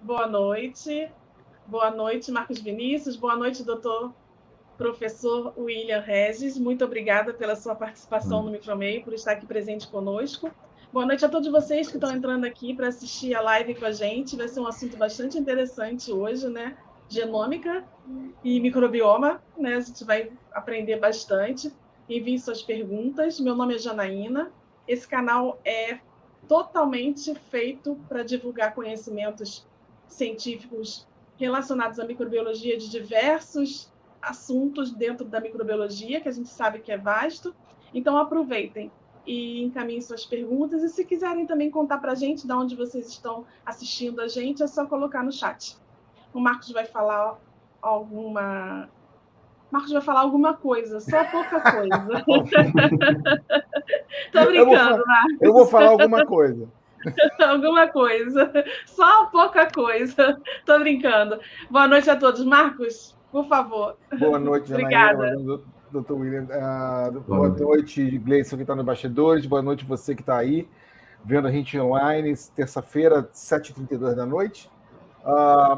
Boa noite. Boa noite, Marcos Vinícius. Boa noite, doutor professor William Regis. Muito obrigada pela sua participação no Micromeio, por estar aqui presente conosco. Boa noite a todos vocês que estão entrando aqui para assistir a live com a gente. Vai ser um assunto bastante interessante hoje, né? Genômica e microbioma, né? A gente vai aprender bastante. Envie suas perguntas. Meu nome é Janaína. Esse canal é totalmente feito para divulgar conhecimentos científicos relacionados à microbiologia de diversos assuntos dentro da microbiologia, que a gente sabe que é vasto. Então, aproveitem e encaminhem suas perguntas. E se quiserem também contar para a gente de onde vocês estão assistindo a gente, é só colocar no chat. O Marcos vai falar alguma coisa, só pouca coisa. Tô brincando, Marcos. Eu vou falar alguma coisa. Alguma coisa. Só pouca coisa. Tô brincando. Boa noite a todos. Marcos, por favor. Boa noite, Janaína. Boa noite, doutor William. Boa noite, Gleison, que está nos bastidores. Boa noite, você que está aí, vendo a gente online, terça-feira, 7h32 da noite.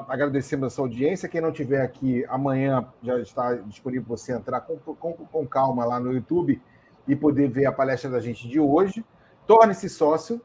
Agradecemos a sua audiência. Quem não estiver aqui, amanhã já está disponível para você entrar com calma lá no YouTube e poder ver a palestra da gente de hoje. Torne-se sócio.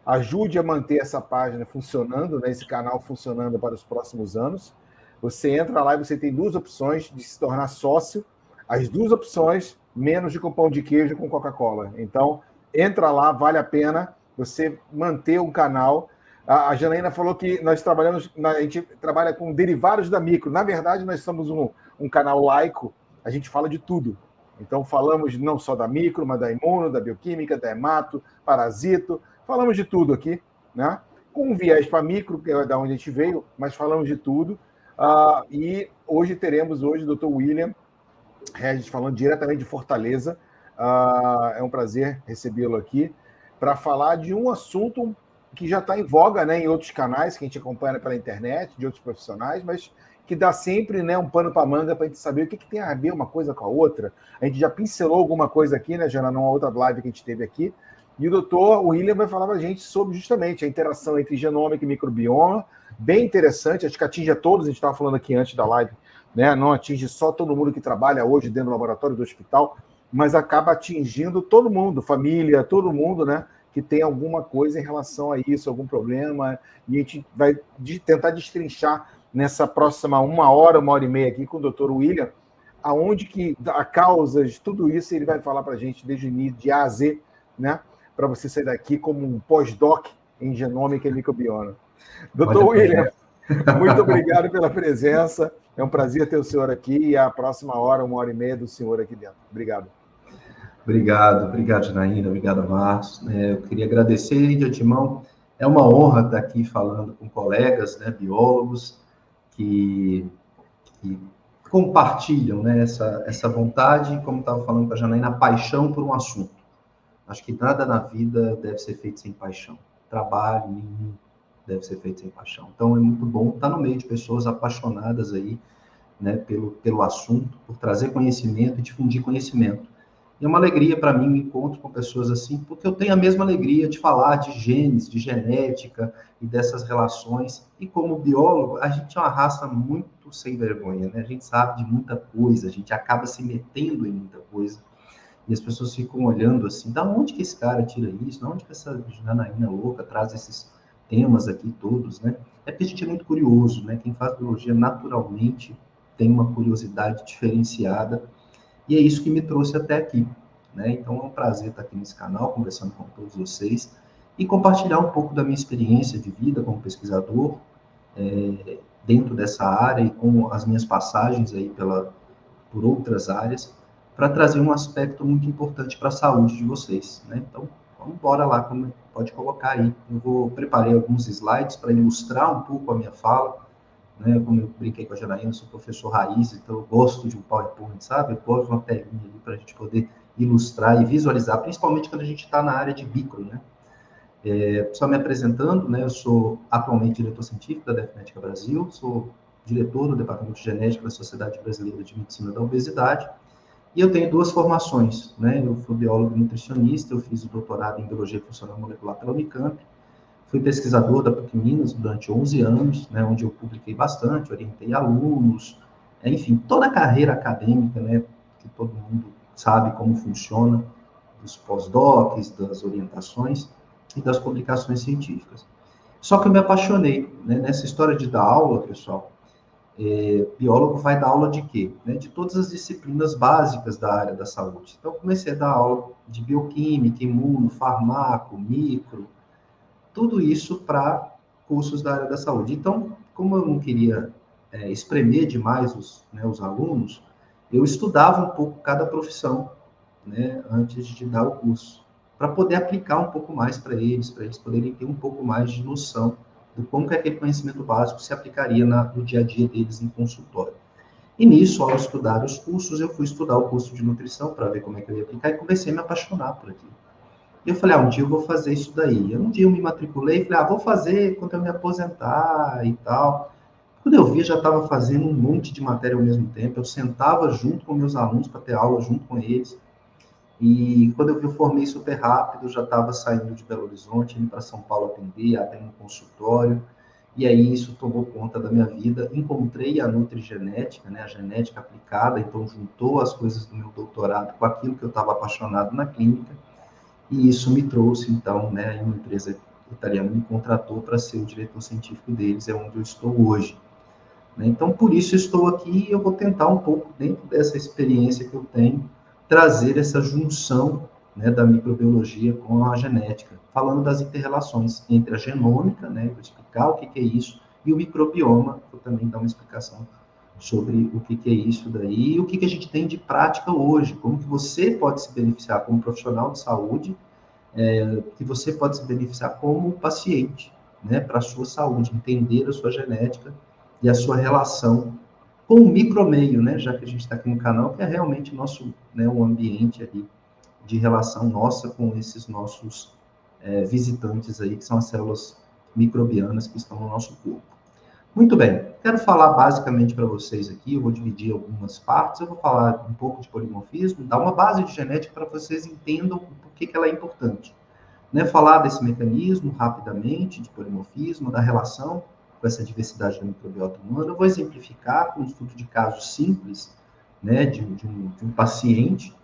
Ajude a manter essa página funcionando, né, esse canal funcionando para os próximos anos. Você entra lá e você tem duas opções de se tornar sócio. As duas opções, menos de pão de queijo com Coca-Cola. Então, entra lá, vale a pena você manter um canal. A Janaína falou que nós trabalhamos, a gente trabalha com derivados da micro. Na verdade, nós somos um canal laico, a gente fala de tudo. Então, falamos não só da micro, mas da imuno, da bioquímica, da hemato, parasito. Falamos de tudo aqui, né? Com um viés para micro, que é da onde a gente veio, mas falamos de tudo. E hoje teremos o Dr. William Regis falando diretamente de Fortaleza. É um prazer recebê-lo aqui para falar de um assunto que já está em voga, né, em outros canais que a gente acompanha pela internet, de outros profissionais, mas que dá sempre, né, um pano para manga para a gente saber o que tem a ver uma coisa com a outra. A gente já pincelou alguma coisa aqui, né, Jana, numa outra live que a gente teve aqui. E o doutor William vai falar para a gente sobre justamente a interação entre genômica e microbioma, bem interessante, acho que atinge a todos, a gente estava falando aqui antes da live, né? Não atinge só todo mundo que trabalha hoje dentro do laboratório do hospital, mas acaba atingindo todo mundo, família, todo mundo, né? Que tem alguma coisa em relação a isso, algum problema, e a gente vai tentar destrinchar nessa próxima 1 hora, 1h30 aqui com o doutor William, aonde que a causa de tudo isso ele vai falar para a gente desde o início, de A a Z, né? Para você sair daqui como um pós-doc em genômica e microbioma. Doutor William, muito obrigado pela presença. É um prazer ter o senhor aqui e a próxima hora, 1h30 do senhor aqui dentro. Obrigado. Obrigado, Janaína. Obrigado, Marcos. Eu queria agradecer de antemão. É uma honra estar aqui falando com colegas, né, biólogos, que compartilham, né, essa vontade, como estava falando com a Janaína, a paixão por um assunto. Acho que nada na vida deve ser feito sem paixão. Trabalho nenhum deve ser feito sem paixão. Então, é muito bom estar no meio de pessoas apaixonadas aí, né, pelo assunto, por trazer conhecimento e difundir conhecimento. E é uma alegria para mim, me encontro com pessoas assim, porque eu tenho a mesma alegria de falar de genes, de genética e dessas relações. E como biólogo, a gente é uma raça muito sem vergonha, né? A gente sabe de muita coisa, a gente acaba se metendo em muita coisa. E as pessoas ficam olhando assim, da onde que esse cara tira isso? Da onde que essa Janaína louca traz esses temas aqui todos, né? É porque a gente é muito curioso, né? Quem faz biologia naturalmente tem uma curiosidade diferenciada, e é isso que me trouxe até aqui, né? Então é um prazer estar aqui nesse canal, conversando com todos vocês, e compartilhar um pouco da minha experiência de vida como pesquisador, dentro dessa área, e com as minhas passagens aí por outras áreas, para trazer um aspecto muito importante para a saúde de vocês, né? Então, vamos embora lá, como pode colocar aí. Preparei alguns slides para ilustrar um pouco a minha fala, né? Como eu brinquei com a Janaína, eu sou professor raiz, então eu gosto de um PowerPoint, sabe? Eu gosto de uma telinha ali para a gente poder ilustrar e visualizar, principalmente quando a gente está na área de micro, né? Só me apresentando, né? Eu sou atualmente diretor científico da DefNética Brasil, sou diretor do Departamento de Genética da Sociedade Brasileira de Medicina da Obesidade, e eu tenho duas formações, né? Eu sou biólogo nutricionista, eu fiz o doutorado em Biologia Funcional Molecular pela Unicamp, Fui pesquisador da PUC Minas durante 11 anos, né, onde eu publiquei bastante, orientei alunos, enfim, toda a carreira acadêmica, né, que todo mundo sabe como funciona, dos pós-docs, das orientações e das publicações científicas. Só que eu me apaixonei, né, nessa história de dar aula, pessoal. Biólogo vai dar aula de quê? Né, de todas as disciplinas básicas da área da saúde. Então, comecei a dar aula de bioquímica, imuno, farmaco, micro, tudo isso para cursos da área da saúde. Então, como eu não queria espremer demais os alunos, eu estudava um pouco cada profissão, né, antes de dar o curso, para poder aplicar um pouco mais para eles poderem ter um pouco mais de noção de como que aquele conhecimento básico se aplicaria no dia a dia deles em consultório. E nisso, ao estudar os cursos, eu fui estudar o curso de nutrição para ver como é que eu ia aplicar e comecei a me apaixonar por aquilo. E eu falei, um dia eu vou fazer isso daí. Um dia eu me matriculei e falei, vou fazer quando eu me aposentar e tal. Quando eu vi, eu já estava fazendo um monte de matéria ao mesmo tempo. Eu sentava junto com meus alunos para ter aula junto com eles. E quando eu vi, eu formei super rápido, já estava saindo de Belo Horizonte, indo para São Paulo atender, abrindo um consultório. E aí isso tomou conta da minha vida. Encontrei a nutrigenética, né, a genética aplicada, então juntou as coisas do meu doutorado com aquilo que eu estava apaixonado na clínica. E isso me trouxe, então, né, uma empresa italiana me contratou para ser o diretor científico deles, é onde eu estou hoje. Então, por isso estou aqui e eu vou tentar um pouco, dentro dessa experiência que eu tenho, trazer essa junção, né, da microbiologia com a genética, falando das inter-relações entre a genômica, né, vou explicar o que é isso, e o microbioma, vou também dar uma explicação sobre o que é isso daí, e o que a gente tem de prática hoje, como que você pode se beneficiar como profissional de saúde, que você pode se beneficiar como paciente, né, para a sua saúde, entender a sua genética e a sua relação com o micromeio, né, já que a gente está aqui no canal, que é realmente nosso, né, um ambiente ali de relação nossa com esses nossos visitantes aí, que são as células microbianas que estão no nosso corpo. Muito bem, quero falar basicamente para vocês aqui, eu vou dividir algumas partes, eu vou falar um pouco de polimorfismo, dar uma base de genética para vocês entendam por que ela é importante. Né, falar desse mecanismo rapidamente, de polimorfismo, da relação com essa diversidade da microbiota humana. Eu vou exemplificar com um estudo de caso simples, né, de um paciente,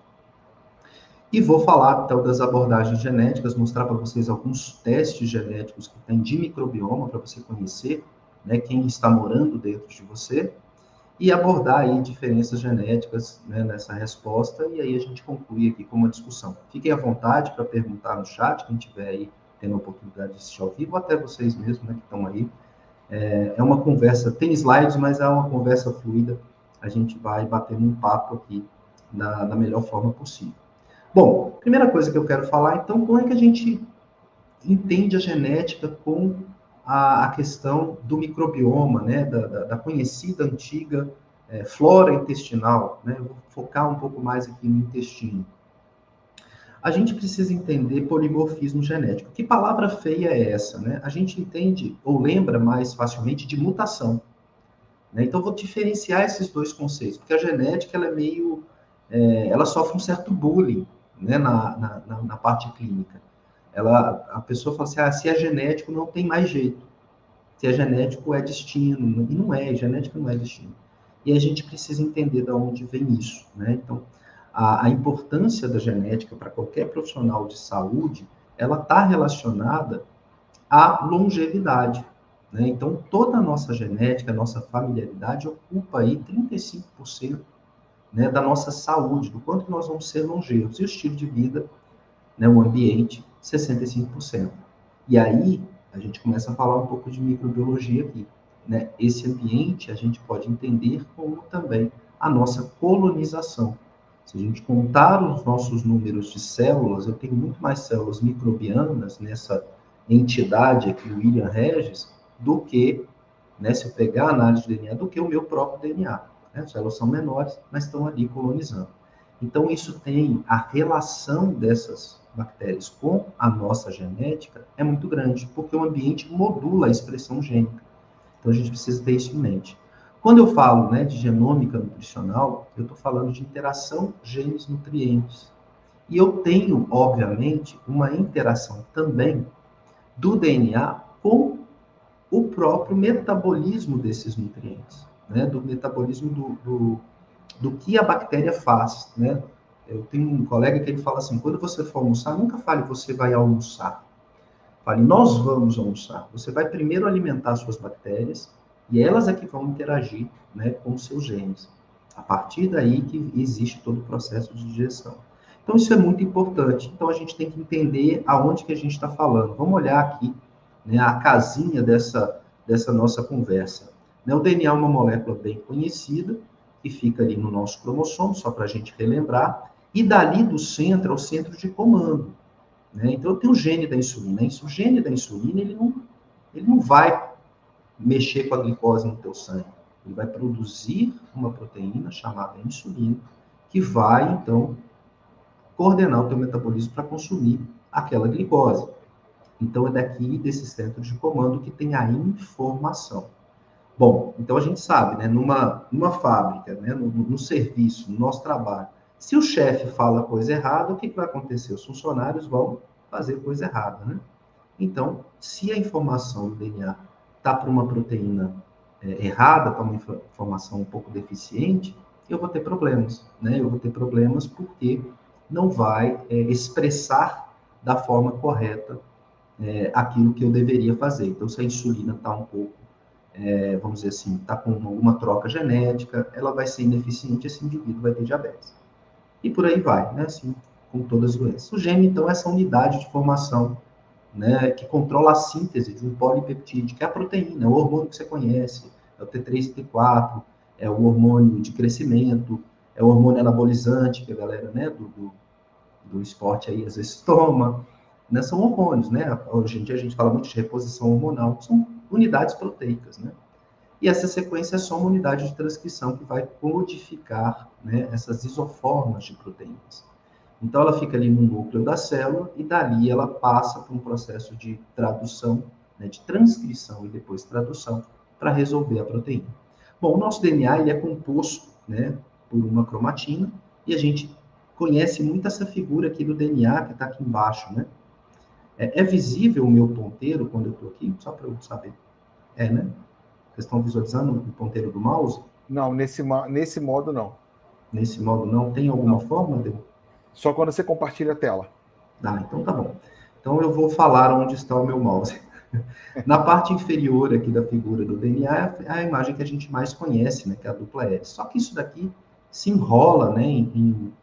e vou falar, então, das abordagens genéticas, mostrar para vocês alguns testes genéticos que tem de microbioma, para você conhecer, né, quem está morando dentro de você, e abordar aí diferenças genéticas, né, nessa resposta, e aí a gente conclui aqui com uma discussão. Fiquem à vontade para perguntar no chat, quem tiver aí tendo a oportunidade de assistir ao vivo, ou até vocês mesmos, né, que estão aí. É uma conversa, tem slides, mas é uma conversa fluida, a gente vai batendo um papo aqui da melhor forma possível. Bom, primeira coisa que eu quero falar, então, como é que a gente entende a genética com a questão do microbioma, né, da conhecida antiga flora intestinal, né? Eu vou focar um pouco mais aqui no intestino. A gente precisa entender polimorfismo genético. Que palavra feia é essa, né? A gente entende ou lembra mais facilmente de mutação, né? Então, vou diferenciar esses dois conceitos, porque a genética ela é meio, ela sofre um certo bullying, né, na parte clínica. A pessoa fala assim, se é genético, não tem mais jeito. Se é genético, é destino. E não é, genética não é destino. E a gente precisa entender de onde vem isso, né? Então, a importância da genética para qualquer profissional de saúde, ela está relacionada à longevidade, né? Então, toda a nossa genética, a nossa familiaridade ocupa aí 35%, né, da nossa saúde, do quanto nós vamos ser longevos. E o estilo de vida, né, o ambiente, 65%. E aí, a gente começa a falar um pouco de microbiologia aqui, né? Esse ambiente a gente pode entender como também a nossa colonização. Se a gente contar os nossos números de células, eu tenho muito mais células microbianas nessa entidade aqui, o William Regis, do que, né, se eu pegar a análise de DNA, do que o meu próprio DNA. Né? As células são menores, mas estão ali colonizando. Então, isso tem a relação dessas bactérias com a nossa genética é muito grande, porque o ambiente modula a expressão gênica. Então, a gente precisa ter isso em mente. Quando eu falo, né, de genômica nutricional, eu estou falando de interação genes-nutrientes. E eu tenho, obviamente, uma interação também do DNA com o próprio metabolismo desses nutrientes, né? Do metabolismo do que a bactéria faz, né? Eu tenho um colega que ele fala assim, quando você for almoçar, nunca fale você vai almoçar. Fale, nós vamos almoçar. Você vai primeiro alimentar suas bactérias e elas é que vão interagir, né, com os seus genes. A partir daí que existe todo o processo de digestão. Então, isso é muito importante. Então, a gente tem que entender aonde que a gente está falando. Vamos olhar aqui, né, a casinha dessa nossa conversa. Né, o DNA é uma molécula bem conhecida, que fica ali no nosso cromossomo, só para a gente relembrar, e dali do centro é o centro de comando. Né? Então, eu tenho o gene da insulina. O gene da insulina, ele não vai mexer com a glicose no teu sangue. Ele vai produzir uma proteína chamada insulina, que vai, então, coordenar o teu metabolismo para consumir aquela glicose. Então, é daqui, desse centro de comando, que tem a informação. Bom, então a gente sabe, né, numa fábrica, né, no serviço, no nosso trabalho, se o chefe fala coisa errada, o que vai acontecer? Os funcionários vão fazer coisa errada, né? Então, se a informação do DNA está para uma proteína errada, para uma informação um pouco deficiente, eu vou ter problemas, né? Eu vou ter problemas porque não vai expressar da forma correta aquilo que eu deveria fazer. Então, se a insulina está um pouco, vamos dizer assim, está com alguma troca genética, ela vai ser ineficiente, esse indivíduo vai ter diabetes. E por aí vai, né? Assim, com todas as doenças. O gene, então, é essa unidade de formação, né, que controla a síntese de um polipeptídeo, que é a proteína, é o hormônio que você conhece, é o T3 e T4, é o hormônio de crescimento, é o hormônio anabolizante, que a galera, né, do esporte aí às vezes toma, né, são hormônios, né? Hoje em dia a gente fala muito de reposição hormonal, são unidades proteicas, né? E essa sequência é só uma unidade de transcrição que vai codificar, né, essas isoformas de proteínas. Então, ela fica ali no núcleo da célula e dali ela passa por um processo de tradução, né, de transcrição e depois tradução para resolver a proteína. Bom, o nosso DNA ele é composto, né, por uma cromatina e a gente conhece muito essa figura aqui do DNA que está aqui embaixo, né? É visível o meu ponteiro quando eu estou aqui? Só para eu saber. É, né? Vocês estão visualizando o ponteiro do mouse? Não, nesse modo não. Nesse modo não? Tem alguma forma de... Só quando você compartilha a tela. Ah, então tá bom. Então eu vou falar onde está o meu mouse. Na parte inferior aqui da figura do DNA é a imagem que a gente mais conhece, né, que é a dupla hélice. Só que isso daqui se enrola, né, em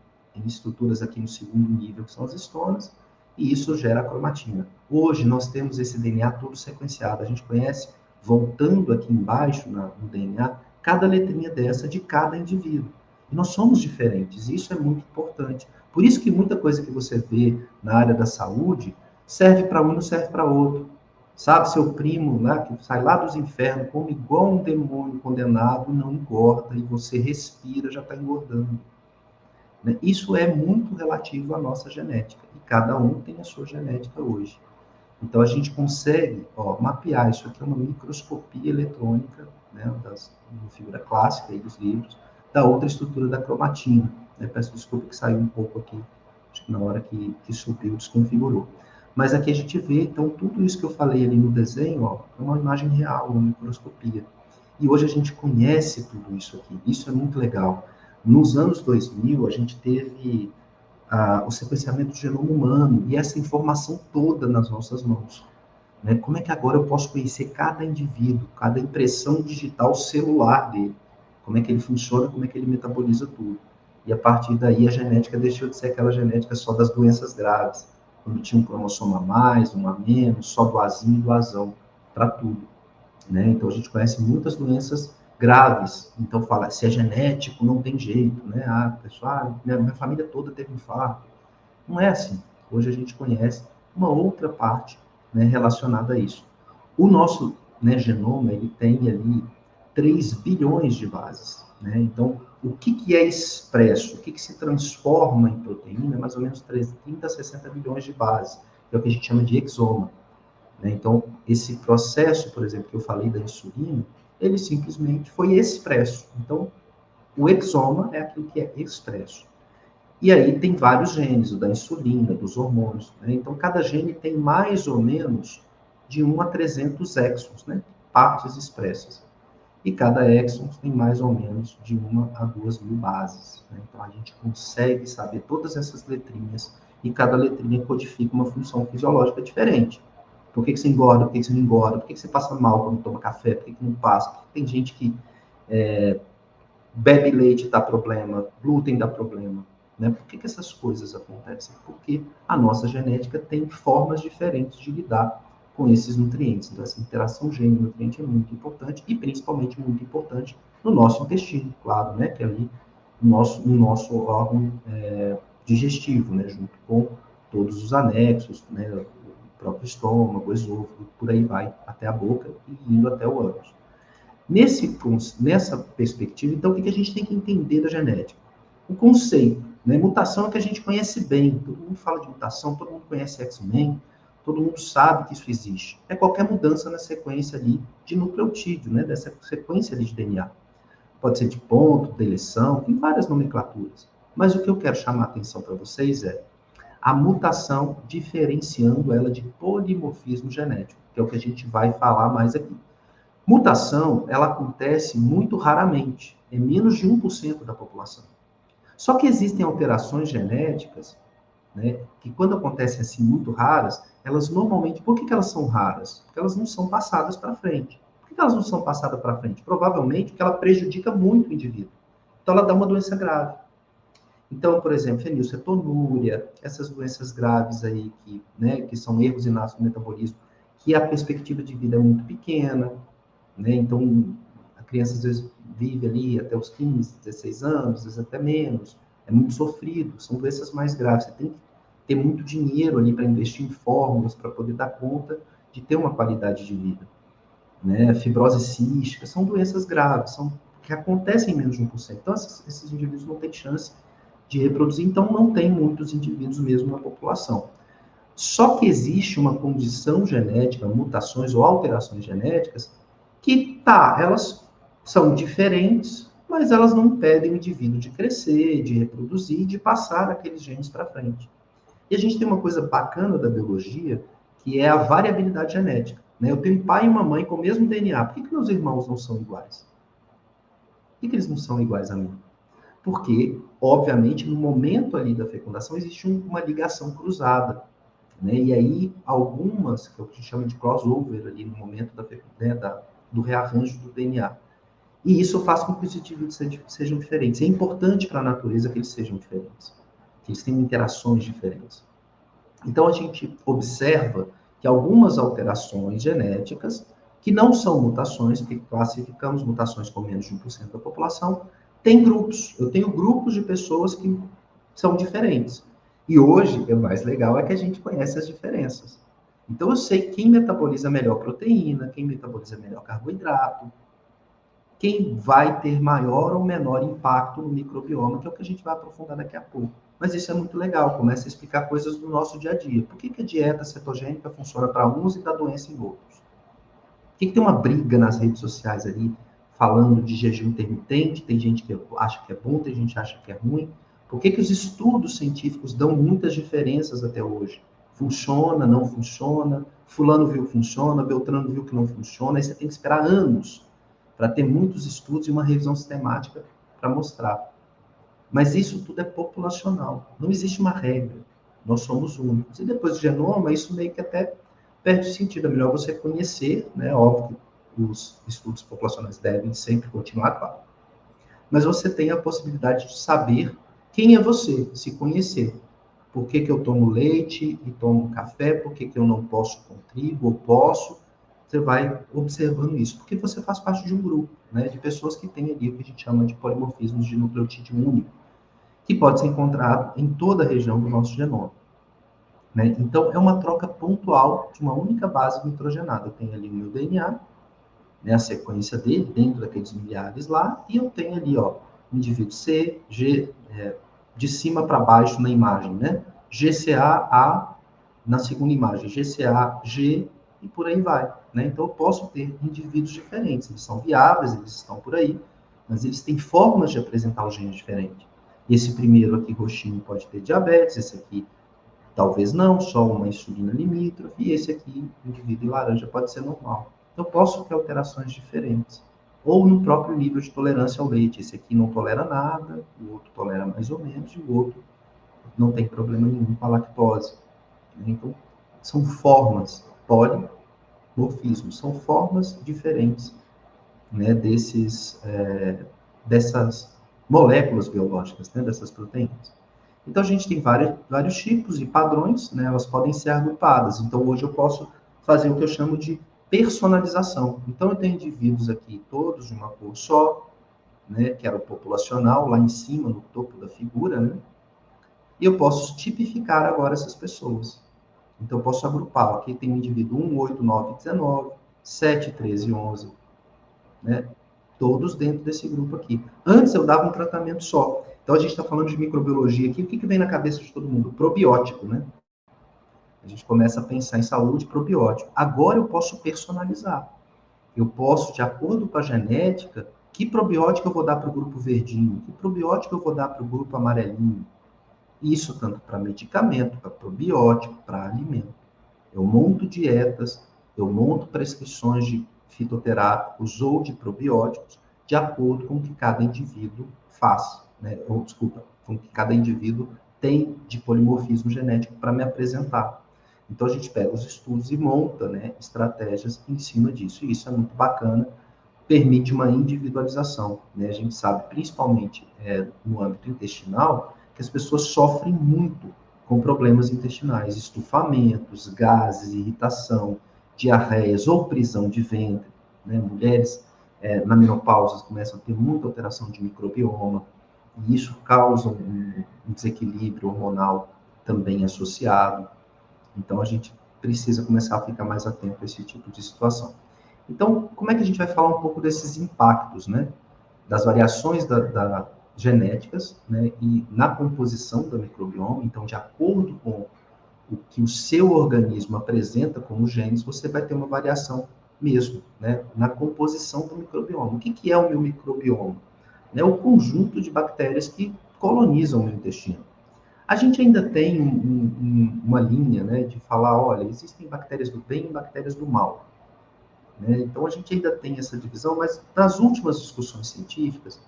estruturas aqui no segundo nível, que são as estonas, e isso gera a cromatina. Hoje nós temos esse DNA todo sequenciado. A gente conhece, voltando aqui embaixo no DNA, cada letrinha dessa de cada indivíduo. E nós somos diferentes, e isso é muito importante. Por isso que muita coisa que você vê na área da saúde serve para um e não serve para outro. Sabe, seu primo lá, que sai lá dos infernos, come igual um demônio condenado, não engorda, e você respira, já está engordando. Né? Isso é muito relativo à nossa genética, e cada um tem a sua genética hoje. Então, a gente consegue mapear, isso aqui é uma microscopia eletrônica, né, da figura clássica aí dos livros, da outra estrutura da cromatina. Né? Peço desculpa que saiu um pouco aqui, acho que na hora que subiu, desconfigurou. Mas aqui a gente vê, então, tudo isso que eu falei ali no desenho, é uma imagem real, uma microscopia. E hoje a gente conhece tudo isso aqui, isso é muito legal. Nos anos 2000, a gente teve o sequenciamento do genoma humano e essa informação toda nas nossas mãos. Né? Como é que agora eu posso conhecer cada indivíduo, cada impressão digital celular dele? Como é que ele funciona, como é que ele metaboliza tudo? E a partir daí a genética deixou de ser aquela genética só das doenças graves, quando tinha um cromossomo a mais, um a menos, só do Azinho e do Azão, para tudo. Né? Então a gente conhece muitas doenças graves, então fala, se é genético, não tem jeito, né? Pessoal, minha família toda teve infarto. Não é assim. Hoje a gente conhece uma outra parte, né, relacionada a isso. O nosso, né, genoma, ele tem ali 3 bilhões de bases, né? Então, o que é expresso, o que se transforma em proteína, é mais ou menos 30 a 60 bilhões de bases, que é o que a gente chama de exoma. Né? Então, esse processo, por exemplo, que eu falei da insulina, ele simplesmente foi expresso. Então, o exoma é aquilo que é expresso. E aí tem vários genes, o da insulina, dos hormônios. Né? Então, cada gene tem mais ou menos de 1 a 300 exons, né? Partes expressas. E cada exon tem mais ou menos de 1 a 2 mil bases, né? Então, a gente consegue saber todas essas letrinhas, e cada letrinha codifica uma função fisiológica diferente. Por que você engorda, por que você não engorda, por que você passa mal quando toma café, por que não passa? Porque tem gente que bebe leite dá problema, glúten dá problema, né? Por que essas coisas acontecem? Porque a nossa genética tem formas diferentes de lidar com esses nutrientes. Então, essa interação gene-nutriente é muito importante, e principalmente muito importante no nosso intestino, claro, né? Que é ali o nosso órgão digestivo, né? Junto com todos os anexos, né? O próprio estômago, o esôfago, por aí vai, até a boca e indo até o ânus. Nessa perspectiva, então, o que a gente tem que entender da genética? O conceito, né? Mutação é que a gente conhece bem, todo mundo fala de mutação, todo mundo conhece X-Men, todo mundo sabe que isso existe. É qualquer mudança na sequência ali de nucleotídeo, né? Dessa sequência ali de DNA. Pode ser de ponto, deleção, tem várias nomenclaturas. Mas o que eu quero chamar a atenção para vocês é a mutação, diferenciando ela de polimorfismo genético, que é o que a gente vai falar mais aqui. Mutação, ela acontece muito raramente, é menos de 1% da população. Só que existem alterações genéticas, né, que quando acontecem assim muito raras, elas normalmente, por que elas são raras? Porque elas não são passadas para frente. Por que elas não são passadas para frente? Provavelmente porque ela prejudica muito o indivíduo. Então ela dá uma doença grave. Então, por exemplo, fenilcetonúria, essas doenças graves aí que são erros inatos do metabolismo, que a perspectiva de vida é muito pequena, né? Então, a criança às vezes vive ali até os 15, 16 anos, às vezes até menos. É muito sofrido, são doenças mais graves. Você tem que ter muito dinheiro ali para investir em fórmulas, para poder dar conta de ter uma qualidade de vida. Né? Fibrose cística, são doenças graves, que acontecem em menos de 1%. Então, esses indivíduos não têm chance de reproduzir, então não tem muitos indivíduos mesmo na população. Só que existe uma condição genética, mutações ou alterações genéticas, que elas são diferentes, mas elas não impedem o indivíduo de crescer, de reproduzir, de passar aqueles genes para frente. E a gente tem uma coisa bacana da biologia, que é a variabilidade genética. Né? Eu tenho um pai e uma mãe com o mesmo DNA. Por que meus irmãos não são iguais? Por que eles não são iguais a mim? Porque, obviamente, no momento ali da fecundação, existe uma ligação cruzada. Né? E aí, algumas, que a gente chama de crossover ali no momento do rearranjo do DNA. E isso faz com que os indivíduos sejam diferentes. É importante para a natureza que eles sejam diferentes, que eles tenham interações diferentes. Então, a gente observa que algumas alterações genéticas, que não são mutações, que classificamos mutações com menos de 1% da população, tem grupos. Eu tenho grupos de pessoas que são diferentes. E hoje, o mais legal é que a gente conhece as diferenças. Então, eu sei quem metaboliza melhor proteína, quem metaboliza melhor carboidrato, quem vai ter maior ou menor impacto no microbioma, que é o que a gente vai aprofundar daqui a pouco. Mas isso é muito legal, começa a explicar coisas do nosso dia a dia. Por que a dieta cetogênica funciona para uns e dá doença em outros? Por que tem uma briga nas redes sociais ali, falando de jejum intermitente? Tem gente que acha que é bom, tem gente que acha que é ruim. Por que os estudos científicos dão muitas diferenças até hoje? Funciona, não funciona, fulano viu que funciona, Beltrano viu que não funciona, aí você tem que esperar anos para ter muitos estudos e uma revisão sistemática para mostrar. Mas isso tudo é populacional, não existe uma regra, nós somos únicos. E depois do genoma, isso meio que até perde sentido, é melhor você conhecer, né? Óbvio que os estudos populacionais devem sempre continuar, claro. Mas você tem a possibilidade de saber quem é você, se conhecer. Por que eu tomo leite e tomo café? Por que eu não posso com trigo ou posso? Você vai observando isso, porque você faz parte de um grupo, né, de pessoas que têm ali o que a gente chama de polimorfismos de nucleotídeo único, que pode ser encontrado em toda a região do nosso genoma. Né? Então, é uma troca pontual de uma única base nitrogenada. Eu tenho ali o meu DNA, né, a sequência dele, dentro daqueles milhares lá, e eu tenho ali, ó, indivíduo C, G, de cima para baixo na imagem, né? GCA, A, na segunda imagem, GCA, G, e por aí vai, né? Então, eu posso ter indivíduos diferentes, eles são viáveis, eles estão por aí, mas eles têm formas de apresentar o gene diferente. Esse primeiro aqui, roxinho, pode ter diabetes, esse aqui Talvez não, só uma insulina limítrofe, e esse aqui, indivíduo laranja, pode ser normal. Então, eu posso ter alterações diferentes. Ou no próprio nível de tolerância ao leite. Esse aqui não tolera nada, o outro tolera mais ou menos, e o outro não tem problema nenhum com a lactose. Então, são formas, polimorfismos, são formas diferentes, né, dessas moléculas biológicas, né, dessas proteínas. Então, a gente tem vários tipos e padrões, né, elas podem ser agrupadas. Então, hoje eu posso fazer o que eu chamo de personalização. Então, eu tenho indivíduos aqui, todos de uma cor só, né, que era o populacional, lá em cima, no topo da figura, né, e eu posso tipificar agora essas pessoas. Então, eu posso agrupar. Aqui tem o indivíduo 1, 8, 9, 19, 7, 13 e 11, né, todos dentro desse grupo aqui. Antes eu dava um tratamento só. Então, a gente está falando de microbiologia aqui. O que vem na cabeça de todo mundo? Probiótico, né? A gente começa a pensar em saúde probiótico. Agora eu posso personalizar. Eu posso, de acordo com a genética, que probiótico eu vou dar para o grupo verdinho, que probiótico eu vou dar para o grupo amarelinho. Isso tanto para medicamento, para probiótico, para alimento. Eu monto dietas, eu monto prescrições de fitoterápicos ou de probióticos, de acordo com o que cada indivíduo faz, né? Com o que cada indivíduo tem de polimorfismo genético para me apresentar. Então, a gente pega os estudos e monta, né, estratégias em cima disso. E isso é muito bacana, permite uma individualização, né? A gente sabe, principalmente no âmbito intestinal, que as pessoas sofrem muito com problemas intestinais, estufamentos, gases, irritação, diarreias ou prisão de ventre, né? Mulheres na menopausa começam a ter muita alteração de microbioma, e isso causa um desequilíbrio hormonal também associado. Então, a gente precisa começar a ficar mais atento a esse tipo de situação. Então, como é que a gente vai falar um pouco desses impactos, né? Das variações genéticas, né? E na composição do microbioma. Então, de acordo com o que o seu organismo apresenta como genes, você vai ter uma variação mesmo, né? Na composição do microbioma. O que é o meu microbioma? É o conjunto de bactérias que colonizam o meu intestino. A gente ainda tem uma linha, né, de falar, olha, existem bactérias do bem e bactérias do mal, né? Então, a gente ainda tem essa divisão, mas nas últimas discussões científicas,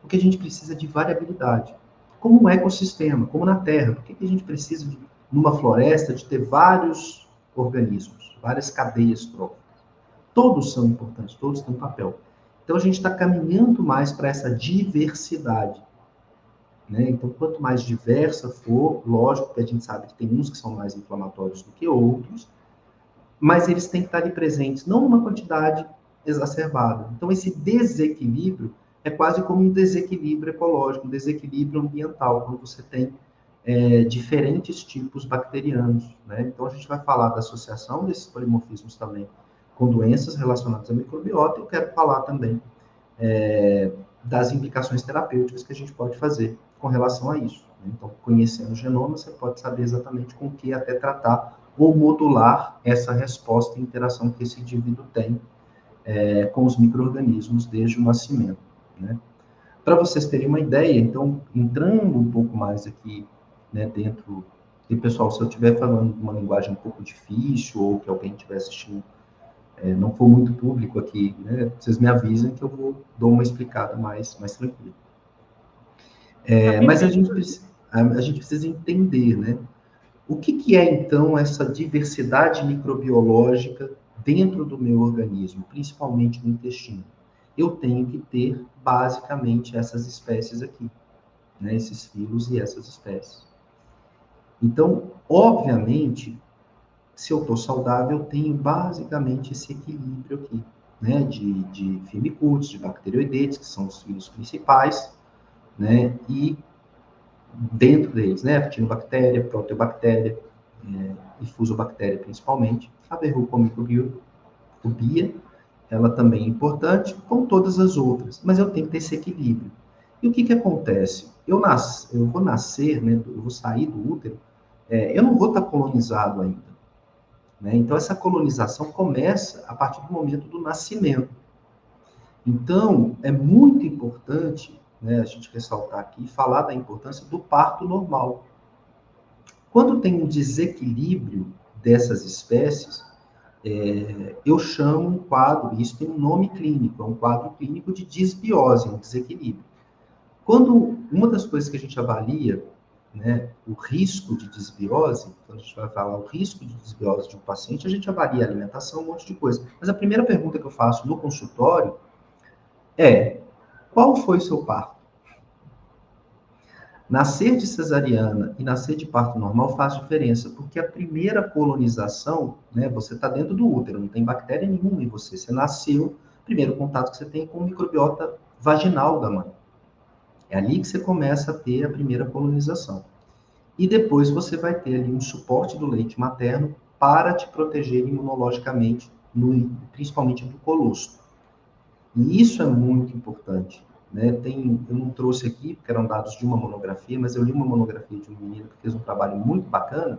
o que a gente precisa é de variabilidade. Como um ecossistema, como na Terra. Por que a gente precisa, numa floresta, de ter vários organismos, várias cadeias tróficas? Todos são importantes, todos têm um papel. Então, a gente está caminhando mais para essa diversidade, né? Então, quanto mais diversa for, lógico que a gente sabe que tem uns que são mais inflamatórios do que outros, mas eles têm que estar ali presentes, não numa quantidade exacerbada. Então, esse desequilíbrio é quase como um desequilíbrio ecológico, um desequilíbrio ambiental, quando você tem diferentes tipos bacterianos, né? Então, a gente vai falar da associação desses polimorfismos também com doenças relacionadas à microbiota, e eu quero falar também das implicações terapêuticas que a gente pode fazer com relação a isso. Então, conhecendo o genoma, você pode saber exatamente com o que até tratar ou modular essa resposta e interação que esse indivíduo tem com os micro-organismos desde o nascimento, né? Para vocês terem uma ideia, então, entrando um pouco mais aqui, né, dentro... E, pessoal, se eu estiver falando uma linguagem um pouco difícil ou que alguém estiver assistindo não for muito público aqui, né, vocês me avisem que eu dou uma explicada mais tranquila. Mas a gente precisa entender, né, o que é, então, essa diversidade microbiológica dentro do meu organismo, principalmente no intestino? Eu tenho que ter, basicamente, essas espécies aqui, né, esses filos e essas espécies. Então, obviamente, se eu estou saudável, eu tenho basicamente esse equilíbrio aqui, né, de firmicutes, de bacteroidetes, que são os filos principais, né, e dentro deles, né, actinobactéria, proteobactéria, e fusobactéria principalmente, a verrucomicrobia, ela também é importante, como todas as outras, mas eu tenho que ter esse equilíbrio. E o que acontece? Eu vou nascer, né, eu vou sair do útero, eu não vou estar colonizado ainda, né? Então, essa colonização começa a partir do momento do nascimento. Então, é muito importante, né, a gente ressaltar aqui e falar da importância do parto normal. Quando tem um desequilíbrio dessas espécies, eu chamo um quadro, isso tem um nome clínico, é um quadro clínico de disbiose, um desequilíbrio. Quando uma das coisas que a gente avalia, né, o risco de desbiose, quando a gente vai falar o risco de desbiose de um paciente, a gente avalia a alimentação, um monte de coisa. Mas a primeira pergunta que eu faço no consultório é: qual foi o seu parto? Nascer de cesariana e nascer de parto normal faz diferença, porque a primeira colonização, né, você está dentro do útero, não tem bactéria nenhuma em você. Você nasceu, o primeiro contato que você tem é com o microbiota vaginal da mãe. É ali que você começa a ter a primeira colonização. E depois você vai ter ali um suporte do leite materno para te proteger imunologicamente, principalmente do colostro. E isso é muito importante. Né? Eu não trouxe aqui, porque eram dados de uma monografia, mas eu li uma monografia de um menino que fez um trabalho muito bacana,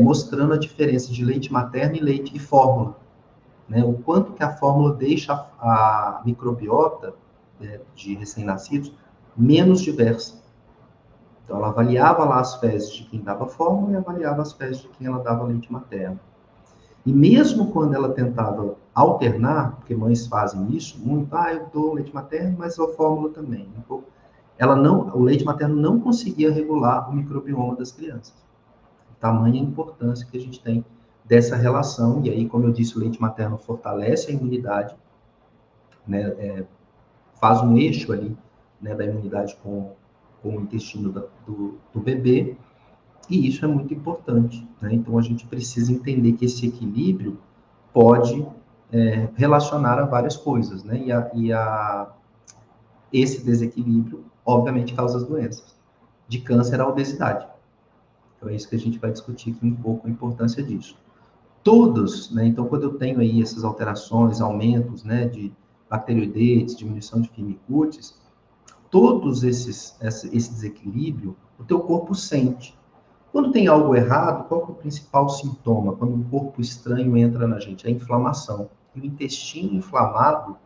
mostrando a diferença de leite materno e leite e fórmula. Né? O quanto que a fórmula deixa a microbiota, né, de recém-nascidos menos diversa. Então, ela avaliava lá as fezes de quem dava fórmula e avaliava as fezes de quem ela dava leite materno. E mesmo quando ela tentava alternar, porque mães fazem isso muito, eu dou leite materno, mas a fórmula também. O leite materno não conseguia regular o microbioma das crianças. Tamanha importância que a gente tem dessa relação, e aí, como eu disse, o leite materno fortalece a imunidade, né, faz um eixo ali, né, da imunidade com o intestino do bebê, e isso é muito importante, né? Então, a gente precisa entender que esse equilíbrio pode relacionar a várias coisas, né? Esse desequilíbrio, obviamente, causa as doenças. De câncer à obesidade. Então, é isso que a gente vai discutir aqui um pouco, a importância disso. Todos, né? Então, quando eu tenho aí essas alterações, aumentos, né, de bacteroidetes, diminuição de firmicutes, todos esse desequilíbrio, o teu corpo sente. Quando tem algo errado, qual é o principal sintoma? Quando um corpo estranho entra na gente? É a inflamação. E o intestino inflamado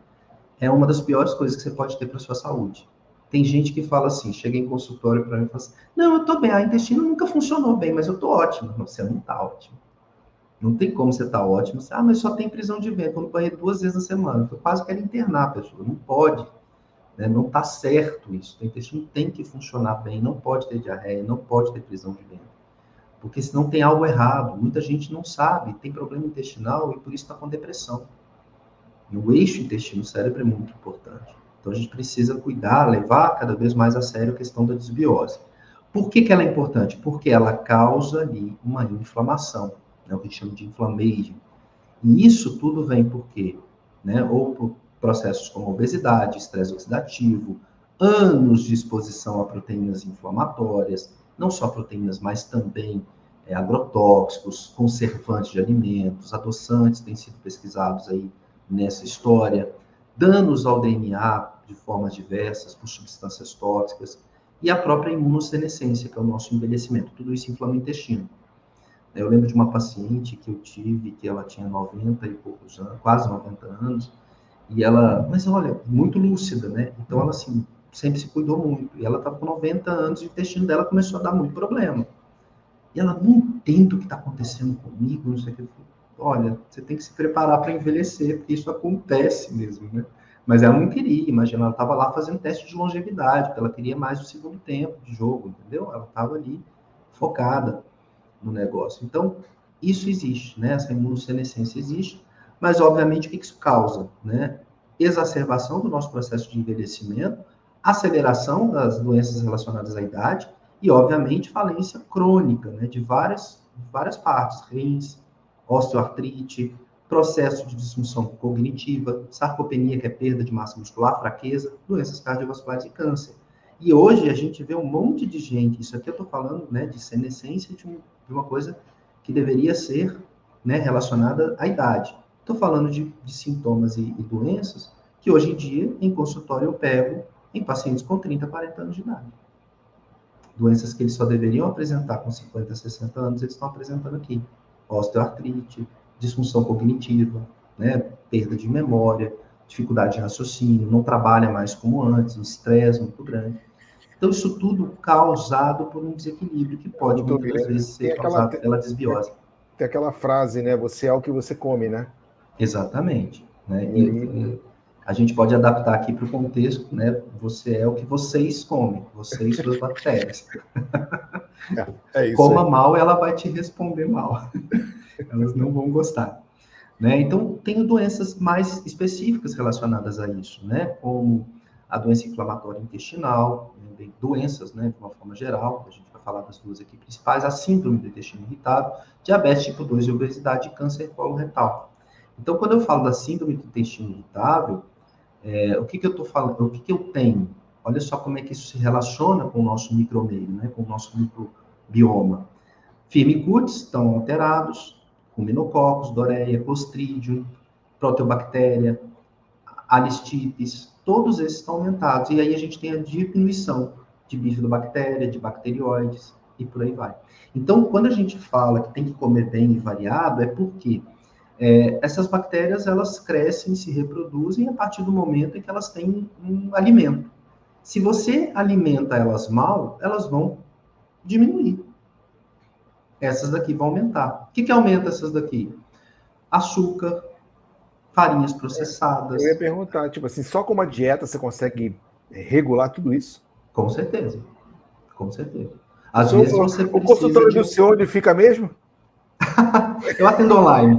é uma das piores coisas que você pode ter para a sua saúde. Tem gente que fala assim, chega em consultório para mim e fala assim, não, eu estou bem, o intestino nunca funcionou bem, mas eu estou ótimo. Não, você não está ótimo. Não tem como você estar tá ótimo. Mas só tem prisão de ventre, eu vou no banheiro 2 vezes na semana. Eu quase quero internar a pessoa, não pode. Né? Não está certo isso. O intestino tem que funcionar bem, não pode ter diarreia, não pode ter prisão de ventre. Porque senão tem algo errado. Muita gente não sabe, tem problema intestinal e por isso está com depressão. O eixo intestino-cérebro é muito importante. Então a gente precisa cuidar, levar cada vez mais a sério a questão da desbiose. Por que ela é importante? Porque ela causa ali uma inflamação, né? O que a gente chama de inflammation. E isso tudo vem por quê? Né? Ou por processos como obesidade, estresse oxidativo, anos de exposição a proteínas inflamatórias, não só proteínas, mas também agrotóxicos, conservantes de alimentos, adoçantes têm sido pesquisados aí nessa história, danos ao DNA de formas diversas, por substâncias tóxicas, e a própria imunossenescência, que é o nosso envelhecimento. Tudo isso inflama o intestino. Eu lembro de uma paciente que eu tive, que ela tinha 90 e poucos anos, quase 90 anos, e ela, mas olha, muito lúcida, né? Então ela, assim, sempre se cuidou muito. E ela estava com 90 anos e o intestino dela começou a dar muito problema. E ela, não entendo o que está acontecendo comigo, não sei o que. Olha, você tem que se preparar para envelhecer, porque isso acontece mesmo, né? Mas ela não queria, imagina, ela estava lá fazendo teste de longevidade, porque ela queria mais o segundo tempo de jogo, entendeu? Ela estava ali focada no negócio. Então, isso existe, né? Essa imunossenescência existe, mas, obviamente, o que isso causa, né? Exacerbação do nosso processo de envelhecimento, aceleração das doenças relacionadas à idade e, obviamente, falência crônica, né? De várias partes, rins, osteoartrite, processo de disfunção cognitiva, sarcopenia, que é perda de massa muscular, fraqueza, doenças cardiovasculares e câncer. E hoje a gente vê um monte de gente, isso aqui eu estou falando, né, de senescência de uma coisa que deveria ser, né, relacionada à idade. Estou falando de sintomas e doenças que hoje em dia, em consultório, eu pego em pacientes com 30, 40 anos de idade. Doenças que eles só deveriam apresentar com 50, 60 anos, eles estão apresentando aqui. Osteoartrite, disfunção cognitiva, né, perda de memória, dificuldade de raciocínio, não trabalha mais como antes, um estresse muito grande. Então, isso tudo causado por um desequilíbrio que pode, muitas vezes, ser causado pela desbiose. Tem aquela frase, né? Você é o que você come, né? Exatamente. Né? E a gente pode adaptar aqui para o contexto, né? Você é o que vocês comem, você e suas bactérias. É isso. Coma mal, ela vai te responder mal. Elas não vão gostar. Né? Então, tem doenças mais específicas relacionadas a isso, né? Como a doença inflamatória intestinal, né? Doenças, né? De uma forma geral, a gente vai falar das duas aqui principais, a síndrome do intestino irritável, diabetes tipo 2 e obesidade e câncer coloretal. Então, quando eu falo da síndrome do intestino irritável, o que eu estou falando? O que eu tenho? Olha só como é que isso se relaciona com o nosso micromeio, né? Com o nosso microbioma. Firmicutes estão alterados, ruminococos, doreia, clostridium, proteobactéria, alistipes, todos esses estão aumentados. E aí a gente tem a diminuição de bifidobactéria, de bacterióides e por aí vai. Então, quando a gente fala que tem que comer bem e variado, é porque essas bactérias, elas crescem, se reproduzem a partir do momento em que elas têm um alimento. Se você alimenta elas mal, elas vão diminuir. Essas daqui vão aumentar. O que aumenta essas daqui? Açúcar, farinhas processadas. Eu ia perguntar, tipo assim, só com uma dieta você consegue regular tudo isso? Com certeza. Com certeza. Às vezes você precisa... O consultório do senhor onde fica mesmo? Eu atendo online.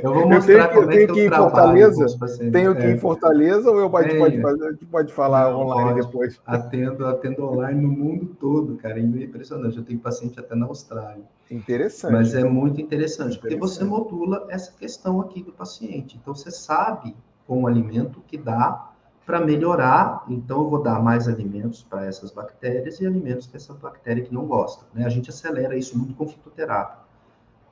Eu vou mostrar como é que eu trabalho com os pacientes. Tenho que ir em Fortaleza ou pode falar online depois? Atendo online no mundo todo, cara. É impressionante. Eu tenho paciente até na Austrália. Interessante. Mas é muito interessante, porque você modula essa questão aqui do paciente. Então, você sabe com o alimento que dá para melhorar. Então, eu vou dar mais alimentos para essas bactérias e alimentos para essa bactéria que não gosta. Né? A gente acelera isso muito com fitoterapia.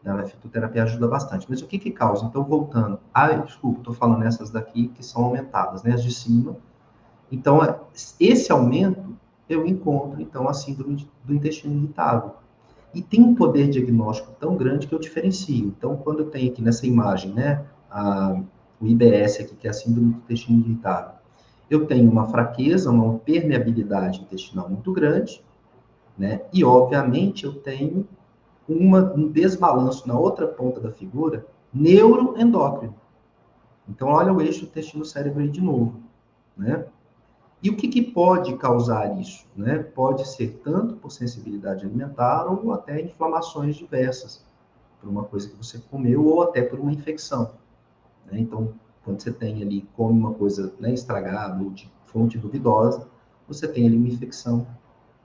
A fitoterapia ajuda bastante. Mas o que causa? Então, voltando. Desculpa, estou falando essas daqui que são aumentadas, né? As de cima. Então, esse aumento, eu encontro, então, a síndrome do intestino irritável. E tem um poder diagnóstico tão grande que eu diferencio. Então, quando eu tenho aqui nessa imagem, né? O IBS aqui, que é a síndrome do intestino irritável. Eu tenho uma fraqueza, uma permeabilidade intestinal muito grande, né? E, obviamente, eu tenho um desbalanço na outra ponta da figura, neuroendócrino. Então, olha o eixo intestino-cérebro aí de novo, né? E o que pode causar isso, né? Pode ser tanto por sensibilidade alimentar ou até inflamações diversas, por uma coisa que você comeu ou até por uma infecção, né? Então, quando você tem ali, come uma coisa, né, estragada ou de fonte duvidosa, você tem ali uma infecção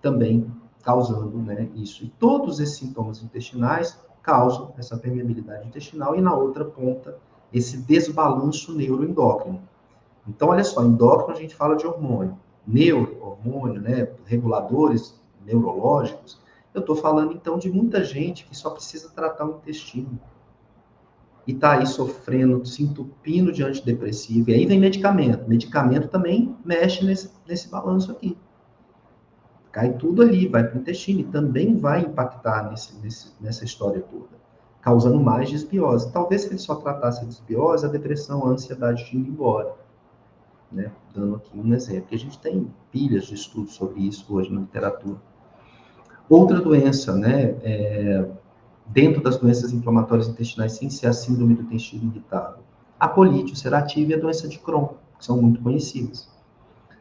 também causando, né, isso. E todos esses sintomas intestinais causam essa permeabilidade intestinal e na outra ponta, esse desbalanço neuroendócrino. Então, olha só, endócrino a gente fala de hormônio. Hormônio, né, reguladores neurológicos. Eu estou falando, então, de muita gente que só precisa tratar o intestino. E está aí sofrendo, se entupindo de antidepressivo. E aí vem medicamento. Medicamento também mexe nesse balanço aqui. Cai tudo ali, vai para o intestino e também vai impactar nessa história toda, causando mais desbiose. Talvez se ele só tratasse a desbiose, a depressão, a ansiedade indo embora. Né? Dando aqui um exemplo, que a gente tem pilhas de estudos sobre isso hoje na literatura. Outra doença, né, dentro das doenças inflamatórias intestinais, sem ser a síndrome do intestino irritável, a colite ulcerativa e a doença de Crohn, que são muito conhecidas.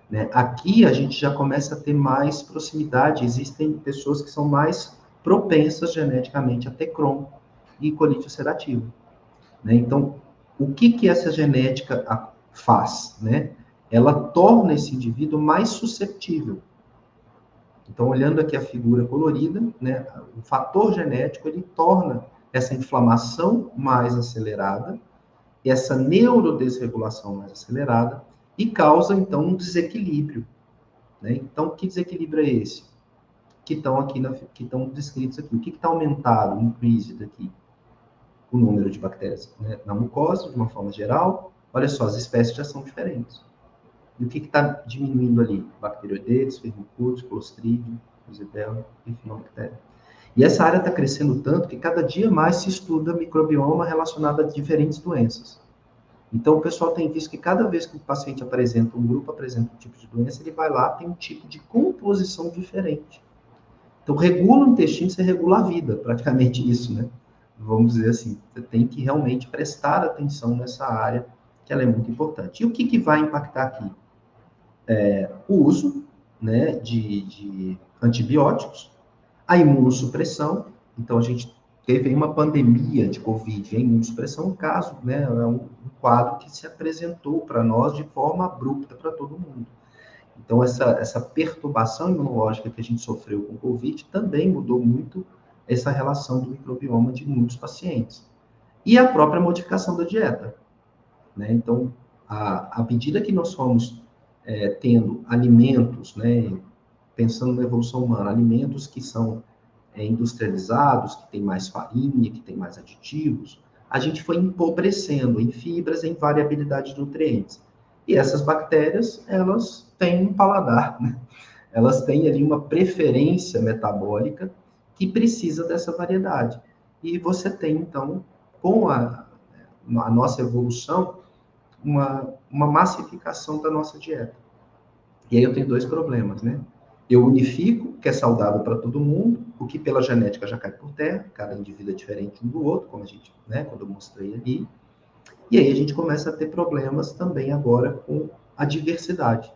Né? Aqui a gente já começa a ter mais proximidade, existem pessoas que são mais propensas geneticamente a ter Crohn e colite ulcerativa. Né? Então, o que essa genética faz? Né? Ela torna esse indivíduo mais susceptível. Então, olhando aqui a figura colorida, né, o fator genético, ele torna essa inflamação mais acelerada, essa neurodesregulação mais acelerada, e causa, então, um desequilíbrio. Né? Então, que desequilíbrio é esse? Que estão descritos aqui. O que está aumentado, increased aqui? O número de bactérias, né, na mucosa, de uma forma geral. Olha só, as espécies já são diferentes. E o que está diminuindo ali? Bacteroidetes, Firmicutes, Clostridium, Rosibella e Bifidobactéria. E essa área está crescendo tanto que cada dia mais se estuda microbioma relacionado a diferentes doenças. Então, o pessoal tem visto que cada vez que o paciente apresenta, um grupo apresenta um tipo de doença, ele vai lá, tem um tipo de composição diferente. Então, regula o intestino, você regula a vida, praticamente isso, né? Vamos dizer assim, você tem que realmente prestar atenção nessa área, que ela é muito importante. E o que vai impactar aqui? O uso, né, de antibióticos, a imunossupressão. Então, a gente teve uma pandemia de Covid, a imunossupressão, um caso, né, é um quadro que se apresentou para nós de forma abrupta para todo mundo. Então, essa perturbação imunológica que a gente sofreu com o Covid também mudou muito essa relação do microbioma de muitos pacientes. E a própria modificação da dieta, né? Então, à medida que nós fomos tendo alimentos, né, pensando na evolução humana, alimentos que são industrializados, que tem mais farinha, que tem mais aditivos, a gente foi empobrecendo em fibras, em variabilidade de nutrientes. E essas bactérias, elas têm um paladar, né? Elas têm ali uma preferência metabólica que precisa dessa variedade. E você tem, então, com a nossa evolução, uma massificação da nossa dieta. E aí eu tenho dois problemas, né? Eu unifico, que é saudável para todo mundo, o que pela genética já cai por terra, cada indivíduo é diferente um do outro, como a gente, né, quando eu mostrei ali. E aí a gente começa a ter problemas também agora com a diversidade.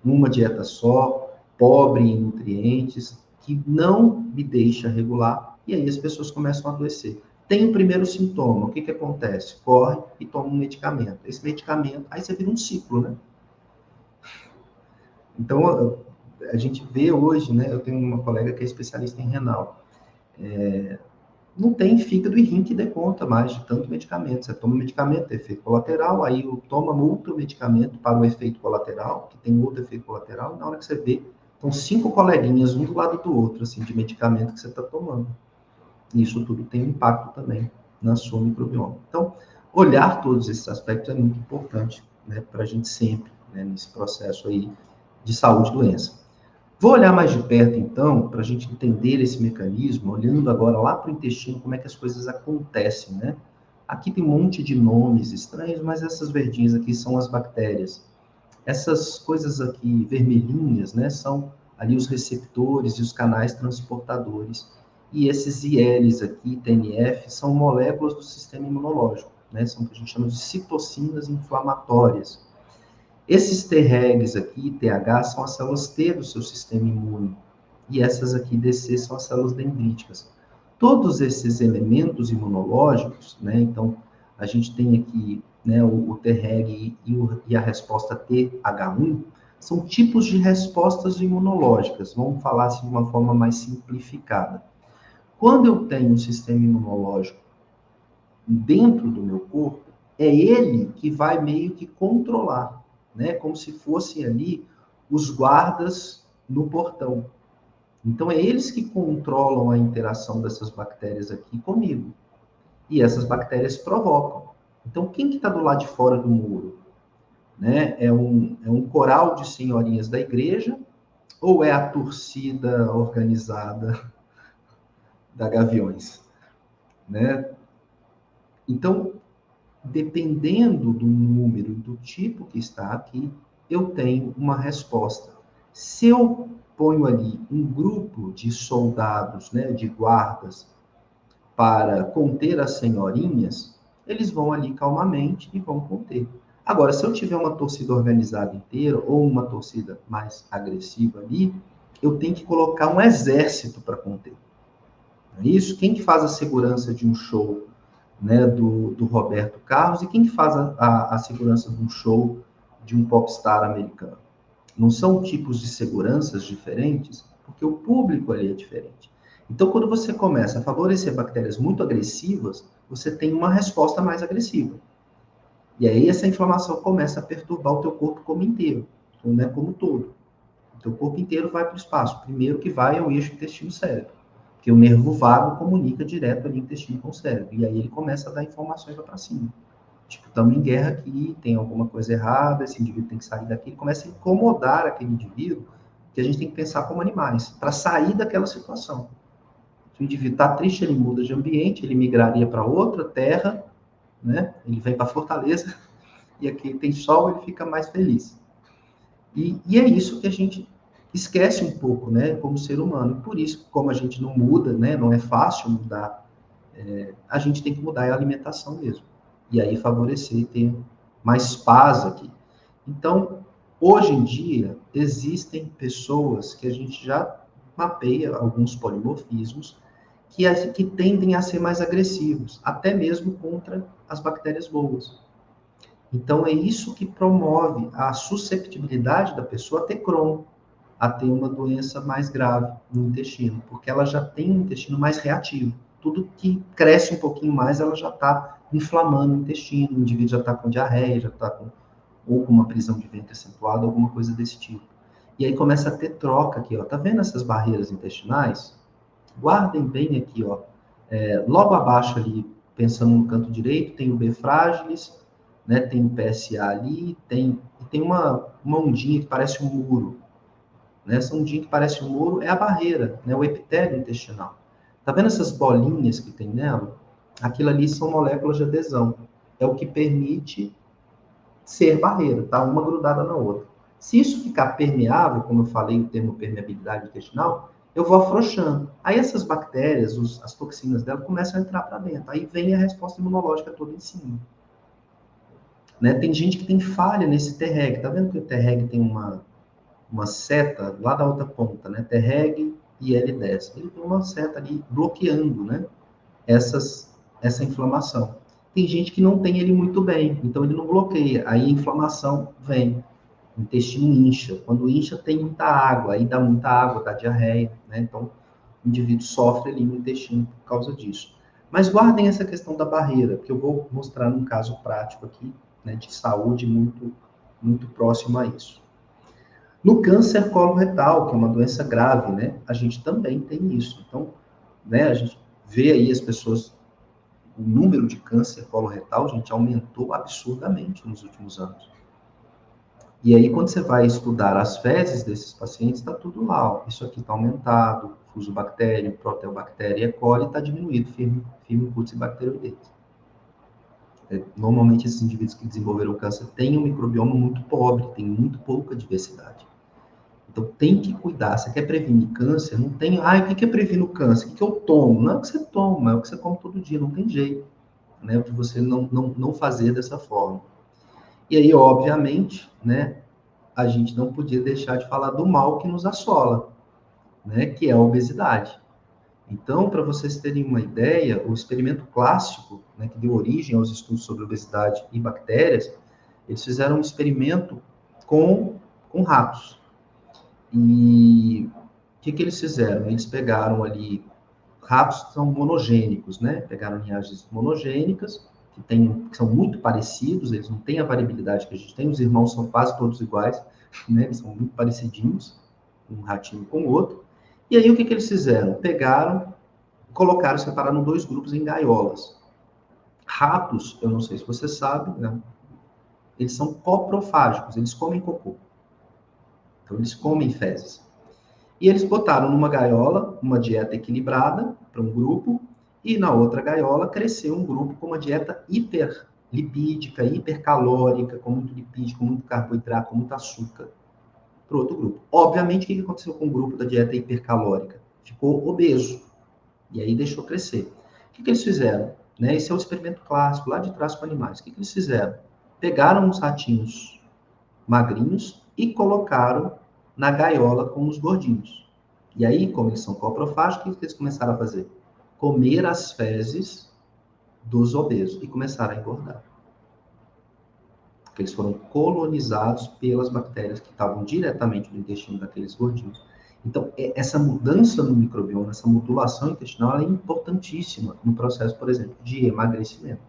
Uma dieta só, pobre em nutrientes, que não me deixa regular, e aí as pessoas começam a adoecer. Tem o primeiro sintoma, o que acontece? Corre e toma um medicamento. Esse medicamento, aí você vira um ciclo, né? Então, a gente vê hoje, né? Eu tenho uma colega que é especialista em renal. Não tem fígado e rim que dê conta mais de tanto medicamento. Você toma medicamento, tem efeito colateral, aí toma outro medicamento para o efeito colateral, que tem outro efeito colateral, e na hora que você vê, estão 5 coleguinhas, um do lado do outro, assim, de medicamento que você está tomando. E isso tudo tem um impacto também na sua microbioma. Então, olhar todos esses aspectos é muito importante, né, para a gente sempre, né, nesse processo aí de saúde e doença. Vou olhar mais de perto, então, para a gente entender esse mecanismo, olhando agora lá para o intestino, como é que as coisas acontecem, né? Aqui tem um monte de nomes estranhos, mas essas verdinhas aqui são as bactérias. Essas coisas aqui vermelhinhas, né, são ali os receptores e os canais transportadores. E esses ILs aqui, TNF, são moléculas do sistema imunológico, né? São o que a gente chama de citocinas inflamatórias. Esses Tregs aqui, TH, são as células T do seu sistema imune. E essas aqui, DC, são as células dendríticas. Todos esses elementos imunológicos, né? Então, a gente tem aqui, né, o Treg e a resposta TH1, são tipos de respostas imunológicas. Vamos falar assim de uma forma mais simplificada. Quando eu tenho um sistema imunológico dentro do meu corpo, é ele que vai meio que controlar, né? Como se fossem ali os guardas no portão. Então, é eles que controlam a interação dessas bactérias aqui comigo. E essas bactérias provocam. Então, quem que está do lado de fora do muro? Né? É um coral de senhorinhas da igreja ou é a torcida organizada da Gaviões? Né? Então, dependendo do número, do tipo que está aqui, eu tenho uma resposta. Se eu ponho ali um grupo de soldados, né, de guardas, para conter as senhorinhas, eles vão ali calmamente e vão conter. Agora, se eu tiver uma torcida organizada inteira ou uma torcida mais agressiva ali, eu tenho que colocar um exército para conter. Não é isso? Quem que faz a segurança de um show, né, do Roberto Carlos, e quem que faz a segurança de um show de um popstar americano? Não são tipos de seguranças diferentes, porque o público ali é diferente. Então, quando você começa a favorecer bactérias muito agressivas, você tem uma resposta mais agressiva. E aí essa inflamação começa a perturbar o teu corpo como inteiro, né, como todo. O teu corpo inteiro vai para o espaço. Primeiro que vai é o eixo intestino-cérebro, porque o nervo vago comunica direto ali o intestino com o cérebro. E aí ele começa a dar informações lá para cima. Tipo, estamos em guerra aqui, tem alguma coisa errada, esse indivíduo tem que sair daqui. Ele começa a incomodar aquele indivíduo, que a gente tem que pensar como animais, para sair daquela situação. Se o indivíduo está triste, ele muda de ambiente, ele migraria para outra terra, né? Ele vem para Fortaleza, e aqui tem sol, ele fica mais feliz. E é isso que a gente esquece um pouco, né, como ser humano. Por isso, como a gente não muda, né, não é fácil mudar, a gente tem que mudar a alimentação mesmo. E aí favorecer ter mais paz aqui. Então, hoje em dia, existem pessoas que a gente já mapeia alguns polimorfismos que tendem a ser mais agressivos, até mesmo contra as bactérias boas. Então, é isso que promove a susceptibilidade da pessoa a ter Crohn, a ter uma doença mais grave no intestino, porque ela já tem um intestino mais reativo. Tudo que cresce um pouquinho mais, ela já está inflamando o intestino, o indivíduo já está com diarreia, já está com ou com uma prisão de ventre acentuada, alguma coisa desse tipo. E aí começa a ter troca aqui, ó. Tá vendo essas barreiras intestinais? Guardem bem aqui, ó. Logo abaixo ali, pensando no canto direito, tem o B frágilis, né? Tem o PSA ali, tem uma ondinha que parece um muro. Né? Essa ondinha que parece um muro é a barreira, né? O epitélio intestinal. Tá vendo essas bolinhas que tem nela? Aquilo ali são moléculas de adesão. É o que permite ser barreira, tá? Uma grudada na outra. Se isso ficar permeável, como eu falei, o termo permeabilidade intestinal, eu vou afrouxando. Aí essas bactérias, as toxinas dela, começam a entrar para dentro. Aí vem a resposta imunológica toda em cima. Né? Tem gente que tem falha nesse Treg. Tá vendo que o Treg tem uma seta lá da outra ponta, né? Treg e L10. Ele tem uma seta ali bloqueando, né? Essa inflamação. Tem gente que não tem ele muito bem, então ele não bloqueia. Aí a inflamação vem, o intestino incha. Quando incha, tem muita água, aí dá muita água, dá diarreia, né? Então o indivíduo sofre ali no intestino por causa disso. Mas guardem essa questão da barreira, que eu vou mostrar num caso prático aqui, né, de saúde muito, muito próximo a isso. No câncer coloretal, que é uma doença grave, né, a gente também tem isso. Então, né, a gente vê aí as pessoas, o número de câncer coloretal, gente, aumentou absurdamente nos últimos anos. E aí, quando você vai estudar as fezes desses pacientes, está tudo lá, ó. Isso aqui está aumentado, fusobactéria, proteobactéria, E. coli está diminuído, Firmicutes e bacteroidetes. Normalmente, esses indivíduos que desenvolveram câncer têm um microbioma muito pobre, tem muito pouca diversidade. Então, tem que cuidar. Você quer prevenir câncer? Não tem, o que é prevenir o câncer? O que eu tomo? Não é o que você toma, é o que você come todo dia, não tem jeito, né, de você não fazer dessa forma. E aí, obviamente, né, a gente não podia deixar de falar do mal que nos assola, né, que é a obesidade. Então, para vocês terem uma ideia, o experimento clássico, né, que deu origem aos estudos sobre obesidade e bactérias, eles fizeram um experimento com ratos. E o que eles fizeram? Eles pegaram ali, ratos são monogênicos, né? Pegaram linhagens monogênicas, que são muito parecidos, eles não têm a variabilidade que a gente tem, os irmãos são quase todos iguais, né? Eles são muito parecidinhos, um ratinho com o outro. E aí o que eles fizeram? Pegaram, colocaram, separaram dois grupos em gaiolas. Ratos, eu não sei se você sabe, né? Eles são coprofágicos, eles comem cocô. Então, eles comem fezes. E eles botaram numa gaiola uma dieta equilibrada para um grupo, e na outra gaiola cresceu um grupo com uma dieta hiperlipídica, hipercalórica, com muito lipídio, com muito carboidrato, com muito açúcar, para outro grupo. Obviamente, o que aconteceu com o grupo da dieta hipercalórica? Ficou obeso, e aí deixou crescer. O que eles fizeram? Né? Esse é o experimento clássico, lá de trás com animais. O que eles fizeram? Pegaram os ratinhos magrinhos e colocaram na gaiola com os gordinhos. E aí, como eles são coprofágicos, o que eles começaram a fazer? Comer as fezes dos obesos e começaram a engordar. Porque eles foram colonizados pelas bactérias que estavam diretamente no intestino daqueles gordinhos. Então, essa mudança no microbioma, essa modulação intestinal, é importantíssima no processo, por exemplo, de emagrecimento.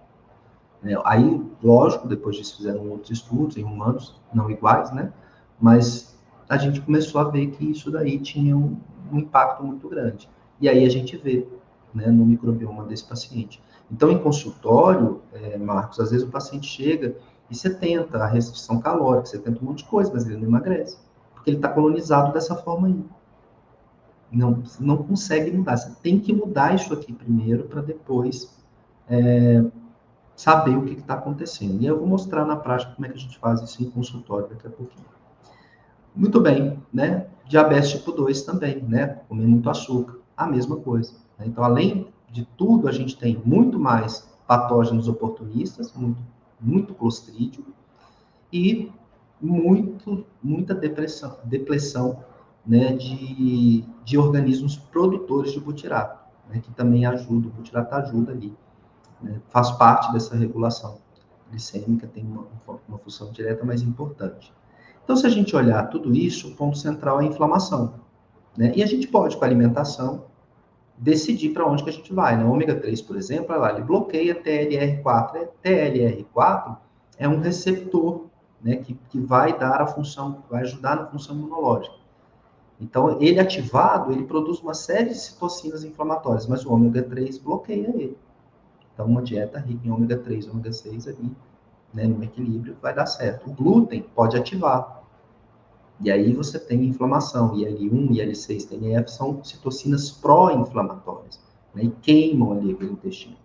Aí, lógico, depois disso fizeram outros estudos em humanos, não iguais, né? Mas a gente começou a ver que isso daí tinha um impacto muito grande. E aí a gente vê, né, no microbioma desse paciente. Então, em consultório, Marcos, às vezes o paciente chega e você tenta a restrição calórica, você tenta um monte de coisa, mas ele não emagrece. Porque ele está colonizado dessa forma aí. Não consegue mudar. Você tem que mudar isso aqui primeiro para depois saber o que está acontecendo. E eu vou mostrar na prática como é que a gente faz isso em consultório daqui a pouquinho. Muito bem, né? Diabetes tipo 2 também, né? Comer muito açúcar, a mesma coisa. Né? Então, além de tudo, a gente tem muito mais patógenos oportunistas, muito clostrídio e muita depressão, né, de organismos produtores de butirato, né, que também ajuda, o butirato ajuda ali, né, faz parte dessa regulação glicêmica, tem uma função direta mais importante. Então, se a gente olhar tudo isso, o ponto central é a inflamação, né, e a gente pode, com a alimentação, decidir para onde que a gente vai, né, o ômega 3, por exemplo, ele bloqueia TLR4, TLR4 é um receptor, né, que vai dar a função, vai ajudar na função imunológica. Então, ele ativado, ele produz uma série de citocinas inflamatórias, mas o ômega 3 bloqueia ele. Então, uma dieta rica em ômega 3, ômega 6 ali, né, no equilíbrio, vai dar certo. O glúten pode ativar. E aí você tem inflamação. IL-1, IL-6, TNF são citocinas pró-inflamatórias, né, e queimam ali aquele intestino.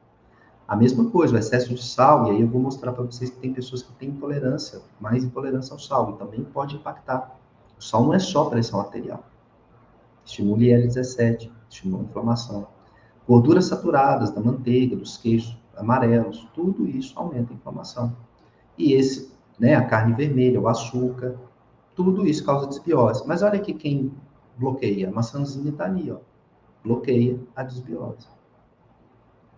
A mesma coisa, o excesso de sal, e aí eu vou mostrar para vocês que tem pessoas que têm intolerância, mais intolerância ao sal, e também pode impactar. O sal não é só pressão arterial. Estimula IL-17, estimula a inflamação. Gorduras saturadas da manteiga, dos queijos amarelos, tudo isso aumenta a inflamação. E né, a carne vermelha, o açúcar, tudo isso causa desbiose. Mas olha aqui quem bloqueia, a maçãzinha está ali, ó, bloqueia a desbiose.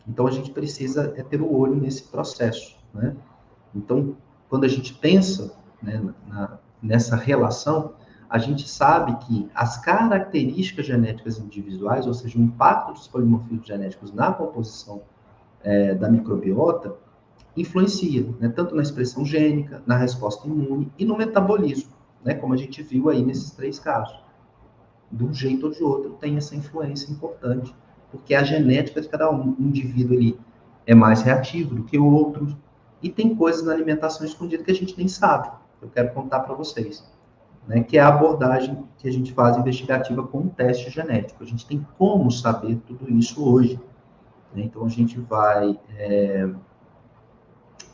Então, a gente precisa ter o olho nesse processo, né? Então, quando a gente pensa, né, nessa relação, a gente sabe que as características genéticas individuais, ou seja, o impacto dos polimorfismos genéticos na composição da microbiota, influencia, né, tanto na expressão gênica, na resposta imune e no metabolismo, né, como a gente viu aí nesses 3 casos. De um jeito ou de outro, tem essa influência importante, porque a genética de cada indivíduo ali é mais reativo do que o outro, e tem coisas na alimentação escondida que a gente nem sabe. Eu quero contar para vocês, né, que é a abordagem que a gente faz investigativa com um teste genético. A gente tem como saber tudo isso hoje. Né? Então, a gente vai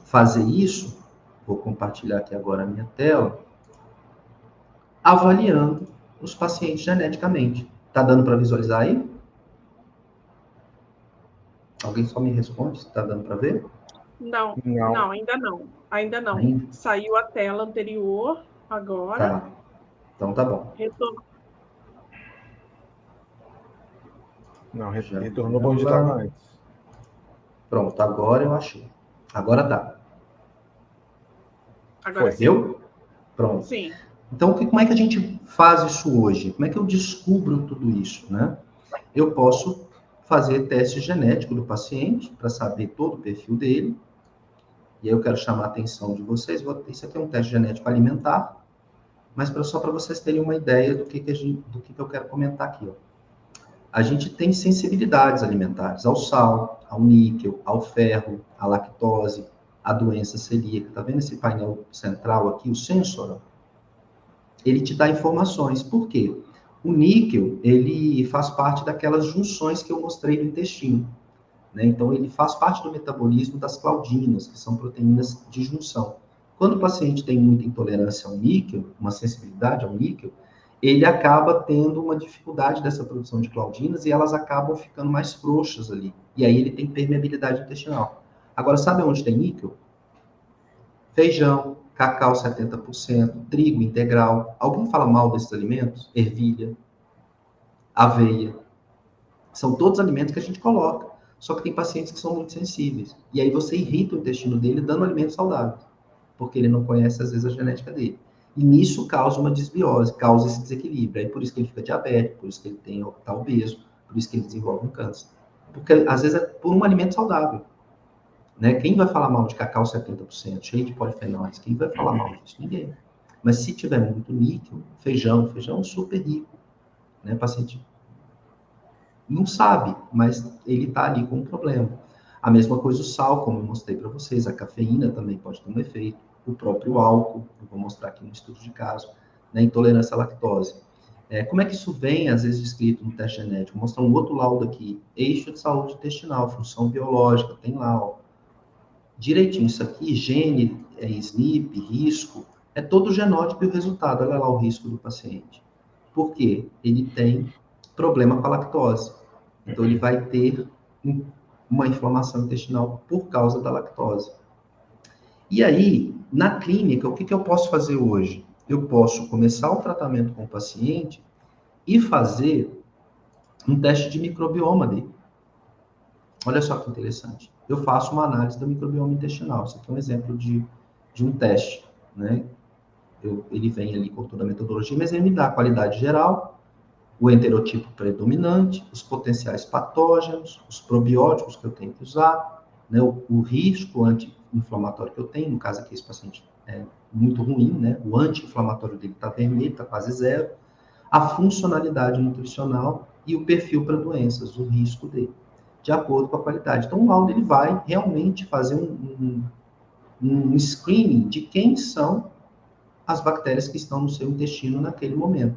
fazer isso, vou compartilhar aqui agora a minha tela, avaliando os pacientes geneticamente. Tá dando para visualizar aí? Alguém só me responde se está dando para ver? Não, ainda não. Ainda não. Ainda? Saiu a tela anterior, agora. Tá. Então tá bom. Não, retornou para onde estava antes. Pronto, agora eu achei. Agora dá. Agora sim. Viu? Pronto. Sim. Então, como é que a gente faz isso hoje? Como é que eu descubro tudo isso, né? Eu posso fazer teste genético do paciente para saber todo o perfil dele. E aí eu quero chamar a atenção de vocês. Isso aqui é um teste genético alimentar, mas só para vocês terem uma ideia do que eu quero comentar aqui. Ó. A gente tem sensibilidades alimentares ao sal, ao níquel, ao ferro, à lactose, à doença celíaca. Tá vendo esse painel central aqui, o sensor? Ó? Ele te dá informações. Por quê? O níquel, ele faz parte daquelas junções que eu mostrei no intestino. Né? Então, ele faz parte do metabolismo das claudinas, que são proteínas de junção. Quando o paciente tem muita intolerância ao níquel, uma sensibilidade ao níquel, ele acaba tendo uma dificuldade dessa produção de claudinas e elas acabam ficando mais frouxas ali. E aí ele tem permeabilidade intestinal. Agora, sabe onde tem níquel? Feijão, cacau 70%, trigo integral. Alguém fala mal desses alimentos? Ervilha, aveia. São todos alimentos que a gente coloca. Só que tem pacientes que são muito sensíveis. E aí você irrita o intestino dele dando alimentos saudáveis. Porque ele não conhece, às vezes, a genética dele. E nisso causa uma desbiose, causa esse desequilíbrio. Aí por isso que ele fica diabético, por isso que ele está obeso, por isso que ele desenvolve um câncer. Porque, às vezes, é por um alimento saudável. Né? Quem vai falar mal de cacau 70%, cheio de polifenóis? Quem vai falar mal disso? Ninguém. Mas se tiver muito níquel, feijão é super rico. Né? O paciente não sabe, mas ele está ali com um problema. A mesma coisa o sal, como eu mostrei para vocês, a cafeína também pode ter um efeito, o próprio álcool, eu vou mostrar aqui no estudo de caso, né? Intolerância à lactose. Como é que isso vem, às vezes, escrito no teste genético? Vou mostrar um outro laudo aqui, eixo de saúde intestinal, função biológica, tem lá, ó. direitinho. Isso aqui, gene, SNP, risco, é todo o genótipo e o resultado. Olha lá o risco do paciente. Por quê? Ele tem problema com a lactose. Então, ele vai ter uma inflamação intestinal por causa da lactose. E aí, na clínica, o que eu posso fazer hoje? Eu posso começar o tratamento com o paciente e fazer um teste de microbioma dele. Olha só que interessante. Eu faço uma análise do microbioma intestinal. Isso aqui é um exemplo de um teste, né? Ele vem ali com toda a metodologia, mas ele me dá a qualidade geral, o enterotipo predominante, os potenciais patógenos, os probióticos que eu tenho que usar, né? O risco anti-inflamatório que eu tenho, no caso aqui esse paciente é muito ruim, né? O anti-inflamatório dele está vermelho, está quase zero, a funcionalidade nutricional e o perfil para doenças, o risco dele, de acordo com a qualidade. Então, o laudo ele vai realmente fazer um screening de quem são as bactérias que estão no seu intestino naquele momento.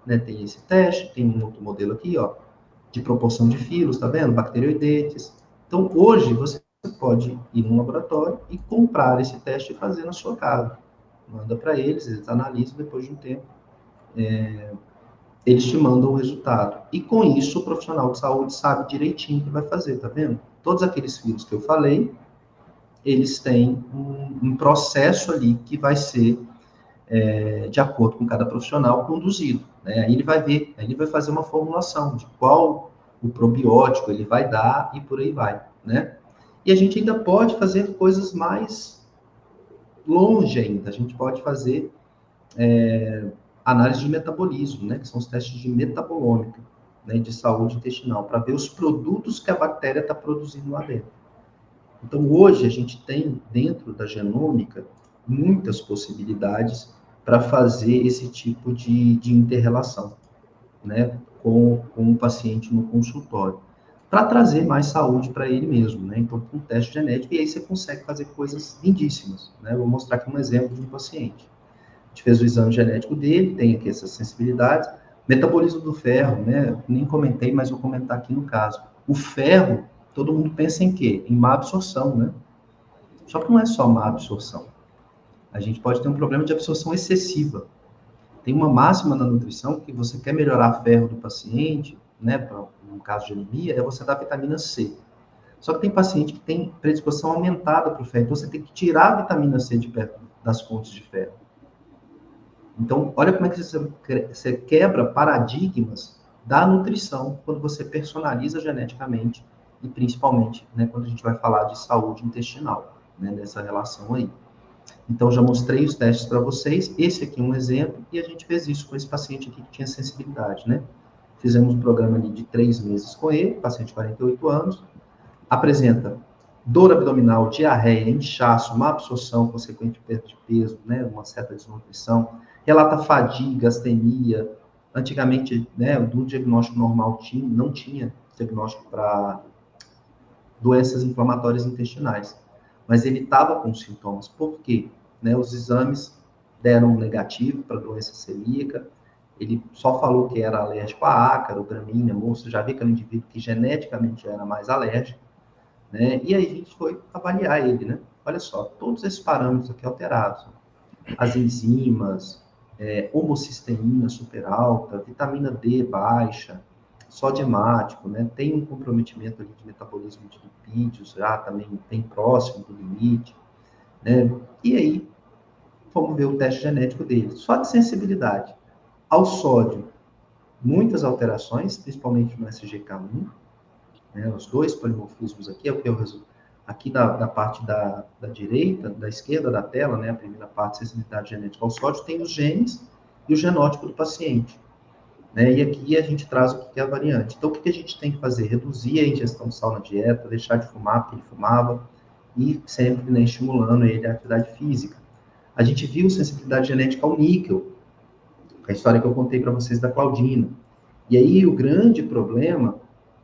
Né? Tem esse teste, tem um outro modelo aqui, ó, de proporção de filos, tá vendo? Bacteroidetes. Então, hoje, você pode ir num laboratório e comprar esse teste e fazer na sua casa. Manda para eles analisam depois de um tempo. Eles te mandam o resultado. E com isso, o profissional de saúde sabe direitinho o que vai fazer, tá vendo? Todos aqueles filos que eu falei, eles têm um processo ali que vai ser, de acordo com cada profissional, conduzido. Né? Aí ele vai ver, aí ele vai fazer uma formulação de qual o probiótico ele vai dar e por aí vai, né? E a gente ainda pode fazer coisas mais longe ainda. A gente pode fazer análise de metabolismo, né, que são os testes de metabolômica, né, de saúde intestinal, para ver os produtos que a bactéria está produzindo lá dentro. Então, hoje, a gente tem, dentro da genômica, muitas possibilidades para fazer esse tipo de inter-relação, né, com o paciente no consultório, para trazer mais saúde para ele mesmo, né, então, com um teste genético, e aí você consegue fazer coisas lindíssimas, né, eu vou mostrar aqui um exemplo de um paciente. A gente fez o exame genético dele, tem aqui essas sensibilidades. Metabolismo do ferro, né? Nem comentei, mas vou comentar aqui no caso. O ferro, todo mundo pensa em quê? Em má absorção, né? Só que não é só má absorção. A gente pode ter um problema de absorção excessiva. Tem uma máxima na nutrição que você quer melhorar ferro do paciente, né? No caso de anemia, é você dar vitamina C. Só que tem paciente que tem predisposição aumentada para o ferro, então você tem que tirar a vitamina C de perto das fontes de ferro. Então, olha como é que você quebra paradigmas da nutrição quando você personaliza geneticamente e principalmente, né, quando a gente vai falar de saúde intestinal, né, dessa relação aí. Então, já mostrei os testes para vocês. Esse aqui é um exemplo e a gente fez isso com esse paciente aqui que tinha sensibilidade, né? Fizemos um programa ali de 3 meses com ele, paciente de 48 anos, apresenta dor abdominal, diarreia, inchaço, má absorção, consequente perda de peso, né, uma certa desnutrição, relata fadiga, astenia. Antigamente, né, do diagnóstico normal não tinha diagnóstico para doenças inflamatórias intestinais, mas ele estava com sintomas. Por quê? Né, os exames deram negativo para doença celíaca, ele só falou que era alérgico a ácaro, gramínea, moça, já vi que era um indivíduo que geneticamente era mais alérgico, né? E aí a gente foi avaliar ele, né? Olha só, todos esses parâmetros aqui alterados. As enzimas, homocisteína super alta, vitamina D baixa, sódio hemático, né? Tem um comprometimento ali de metabolismo de lipídios, já também tem próximo do limite, né? E aí, vamos ver o teste genético dele. Só de sensibilidade ao sódio, muitas alterações, principalmente no SGK1, né, os dois polimorfismos aqui, é o que eu resumo. Aqui da parte da direita, da esquerda da tela, né, a primeira parte, sensibilidade genética ao sódio, tem os genes e o genótipo do paciente. Né, e aqui a gente traz o que é a variante. Então, o que a gente tem que fazer? Reduzir a ingestão de sal na dieta, deixar de fumar, porque ele fumava, e sempre, né, estimulando ele a atividade física. A gente viu sensibilidade genética ao níquel, a história que eu contei para vocês da Claudina. E aí, o grande problema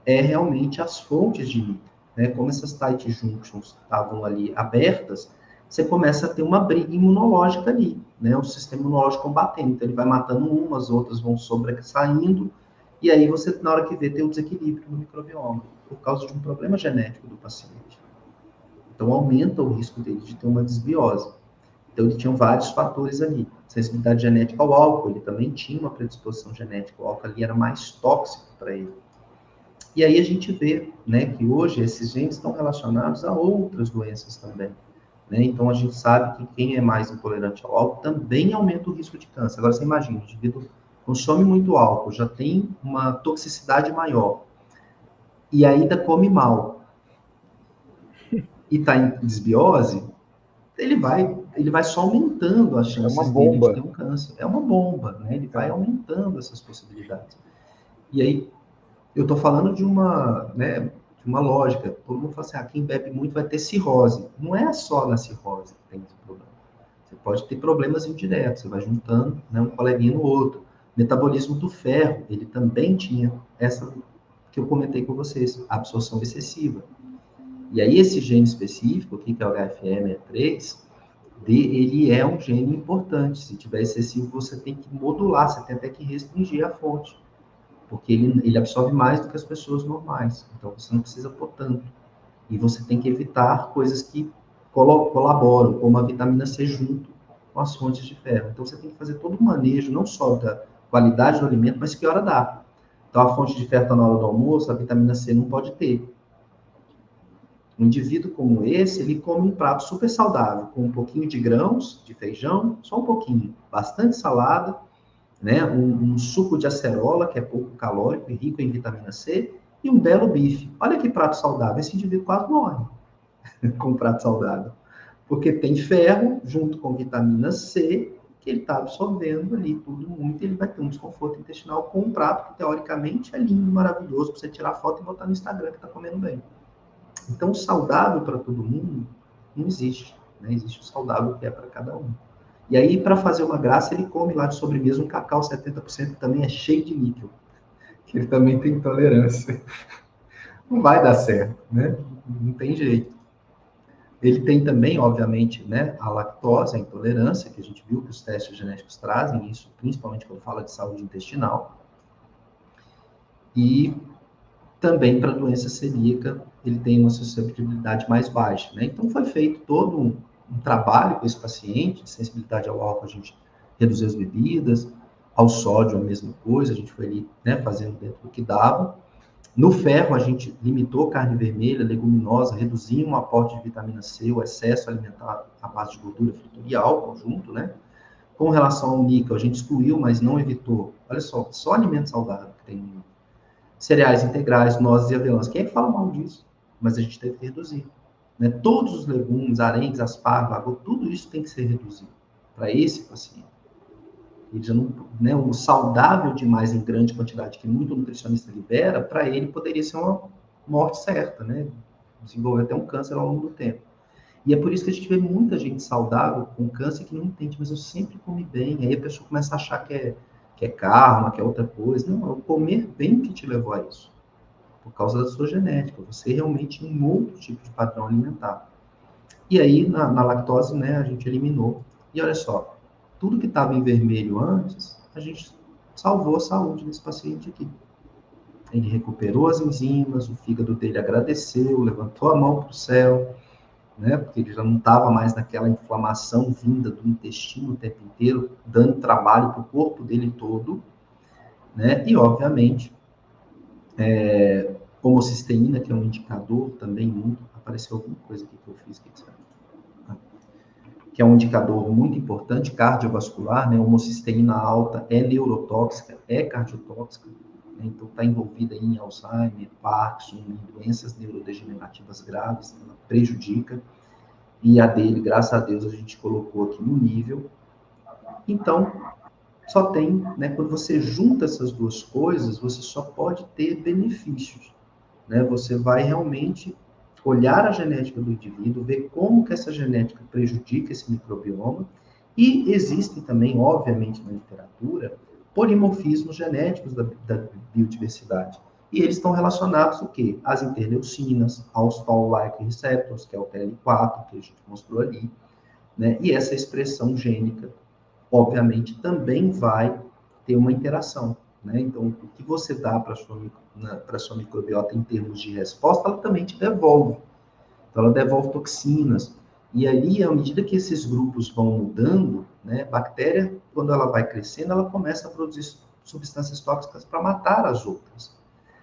é realmente as fontes de níquel, né? Como essas tight junctions estavam ali abertas, você começa a ter uma briga imunológica ali, né? O sistema imunológico combatendo, então ele vai matando umas, outras vão sobressaindo, e aí você, na hora que vê, tem um desequilíbrio no microbioma, por causa de um problema genético do paciente. Então, aumenta o risco dele de ter uma desbiose. Então, ele tinha vários fatores ali. Sensibilidade genética ao álcool, ele também tinha uma predisposição genética, o álcool ali era mais tóxico para ele. E aí a gente vê, né, que hoje esses genes estão relacionados a outras doenças também. Né? Então, a gente sabe que quem é mais intolerante ao álcool também aumenta o risco de câncer. Agora, você imagina, o indivíduo consome muito álcool, já tem uma toxicidade maior, e ainda come mal, e está em desbiose, ele vai só aumentando as chances dele de ter um câncer. É uma bomba, né? Ele vai aumentando essas possibilidades. E aí, eu estou falando de uma, né, de uma lógica. Todo mundo fala assim, quem bebe muito vai ter cirrose. Não é só na cirrose que tem esse problema. Você pode ter problemas indiretos, você vai juntando, né, um coleguinha no outro. Metabolismo do ferro, ele também tinha essa que eu comentei com vocês, a absorção excessiva. E aí esse gene específico, aqui, que é o HFE63, ele é um gene importante. Se tiver excessivo, você tem que modular, você tem até que restringir a fonte, porque ele absorve mais do que as pessoas normais. Então, você não precisa pôr tanto. E você tem que evitar coisas que colaboram, como a vitamina C junto com as fontes de ferro. Então, você tem que fazer todo o manejo, não só da qualidade do alimento, mas que hora dá. Então, a fonte de ferro está na hora do almoço, a vitamina C não pode ter. Um indivíduo como esse, ele come um prato super saudável, com um pouquinho de grãos, de feijão, só um pouquinho, bastante salada, né? Um suco de acerola, que é pouco calórico e rico em vitamina C, e um belo bife. Olha que prato saudável, esse indivíduo quase morre com um prato saudável, porque tem ferro junto com vitamina C, que ele está absorvendo ali tudo muito, e ele vai ter um desconforto intestinal com um prato que, teoricamente, é lindo, maravilhoso, para você tirar foto e botar no Instagram que está comendo bem. Então, o saudável para todo mundo não existe, né? Existe o saudável que é para cada um. E aí, para fazer uma graça, ele come lá de sobremesa um cacau 70%, que também é cheio de níquel, que ele também tem intolerância. Não vai dar certo, né? Não tem jeito. Ele tem também, obviamente, né, a lactose, a intolerância, que a gente viu que os testes genéticos trazem, isso principalmente quando fala de saúde intestinal. E também para a doença celíaca, ele tem uma suscetibilidade mais baixa, né? Então, foi feito todo um trabalho com esse paciente, de sensibilidade ao álcool, a gente reduziu as bebidas, ao sódio a mesma coisa, a gente foi ali, né, fazendo dentro do que dava. No ferro, a gente limitou carne vermelha, leguminosa, reduziu o aporte de vitamina C, o excesso alimentar à base de gordura, fritura e álcool junto, né? Com relação ao níquel, a gente excluiu, mas não evitou. Olha só alimento saudável que tem no níquel. Cereais integrais, nozes e avelãs. Quem é que fala mal disso? Mas a gente teve que reduzir. Né? Todos os legumes, arenques, aspargos, tudo isso tem que ser reduzido para esse paciente. Ele já não, né, o saudável demais em grande quantidade, que muito nutricionista libera, para ele poderia ser uma morte certa, né? Desenvolver até um câncer ao longo do tempo. E é por isso que a gente vê muita gente saudável com câncer que não entende, mas eu sempre comi bem. Aí a pessoa começa a achar que é karma, que é outra coisa. Não, é o comer bem que te levou a isso. Por causa da sua genética. Você realmente tem um outro tipo de padrão alimentar. E aí, na lactose, né, a gente eliminou. E olha só, tudo que estava em vermelho antes, a gente salvou a saúde desse paciente aqui. Ele recuperou as enzimas, o fígado dele agradeceu, levantou a mão para o céu, né? Porque ele já não estava mais naquela inflamação vinda do intestino o tempo inteiro, dando trabalho para o corpo dele todo, né? E, obviamente, homocisteína, que é um indicador também muito... Apareceu alguma coisa aqui que eu fiz, que é um indicador muito importante, cardiovascular, né? Homocisteína alta é neurotóxica, é cardiotóxica, né? Então está envolvida em Alzheimer, Parkinson, em doenças neurodegenerativas graves, ela prejudica. E a dele, graças a Deus, a gente colocou aqui no nível. Então, só tem, né, quando você junta essas duas coisas, você só pode ter benefícios, né? Você vai realmente olhar a genética do indivíduo, ver como que essa genética prejudica esse microbioma, e existem também, obviamente, na literatura, polimorfismos genéticos da biodiversidade. E eles estão relacionados ao quê? Às interleucinas, aos toll-like receptors, que é o TL4, que a gente mostrou ali, né? E essa expressão gênica, obviamente, também vai ter uma interação, né? Então, o que você dá para a sua microbiota em termos de resposta, ela também te devolve. Então, ela devolve toxinas. E ali, à medida que esses grupos vão mudando, né, a bactéria, quando ela vai crescendo, ela começa a produzir substâncias tóxicas para matar as outras.